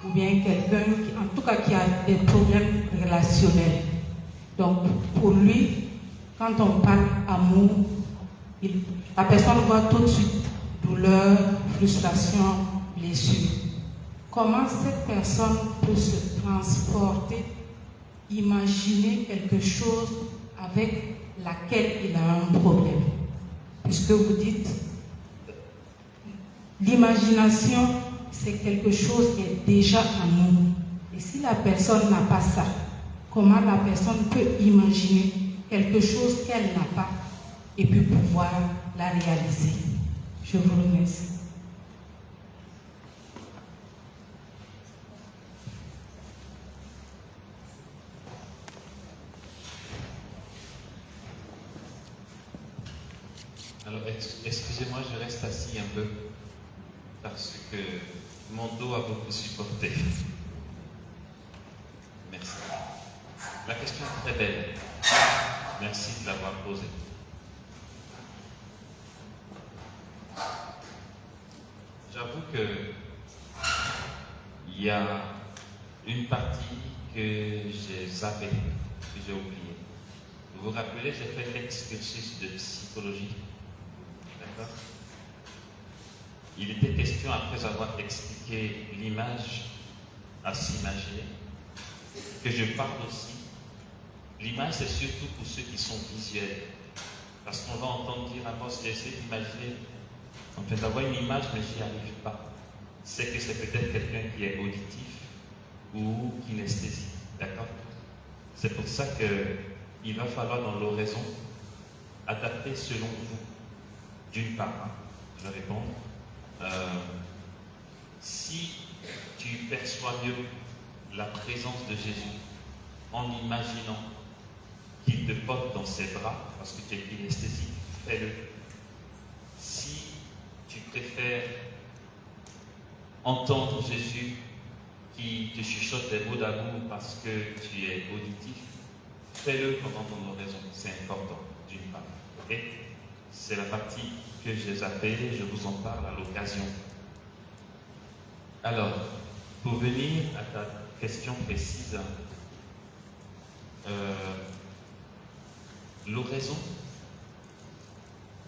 ou bien quelqu'un en tout cas qui a des problèmes relationnels. Donc pour lui, quand on parle amour, la personne voit tout de suite douleur, frustration, blessure. Comment cette personne peut se transporter, imaginer quelque chose avec laquelle il a un problème? Puisque vous dites, l'imagination, c'est quelque chose qui est déjà en nous. Et si la personne n'a pas ça, comment la personne peut imaginer quelque chose qu'elle n'a pas et puis pouvoir la réaliser? Je vous remercie. Alors, excusez-moi, je reste assis un peu parce que mon dos a beaucoup supporté. Merci. La question est très belle. Merci de l'avoir posée. J'avoue que il y a une partie que j'ai zappée, que j'ai oubliée. Vous vous rappelez, j'ai fait l'exercice de psychologie. D'accord? Il était question, après avoir expliqué l'image à s'imaginer, que je parle aussi. L'image, c'est surtout pour ceux qui sont visuels. Parce qu'on va entendre dire, Amos, j'essaie d'imaginer, en fait, d'avoir une image, mais j'y arrive pas. C'est que c'est peut-être quelqu'un qui est auditif ou kinesthésique. D'accord? C'est pour ça qu'il va falloir, dans l'oraison, adapter selon vous. D'une part, je vais répondre. Si tu perçois mieux la présence de Jésus en imaginant qu'il te porte dans ses bras, parce que tu es kinesthésique, fais-le. Si tu préfères entendre Jésus qui te chuchote des mots d'amour parce que tu es auditif, fais-le pendant ton oraison. C'est important, d'une part. Okay? C'est la partie que j'ai zappée, je vous en parle à l'occasion. Alors, pour venir à ta question précise, l'oraison,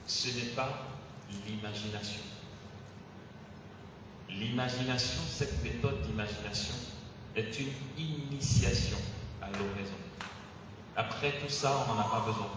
ce n'est pas l'imagination. L'imagination, cette méthode d'imagination, est une initiation à l'oraison. Après tout ça, on n'en a pas besoin.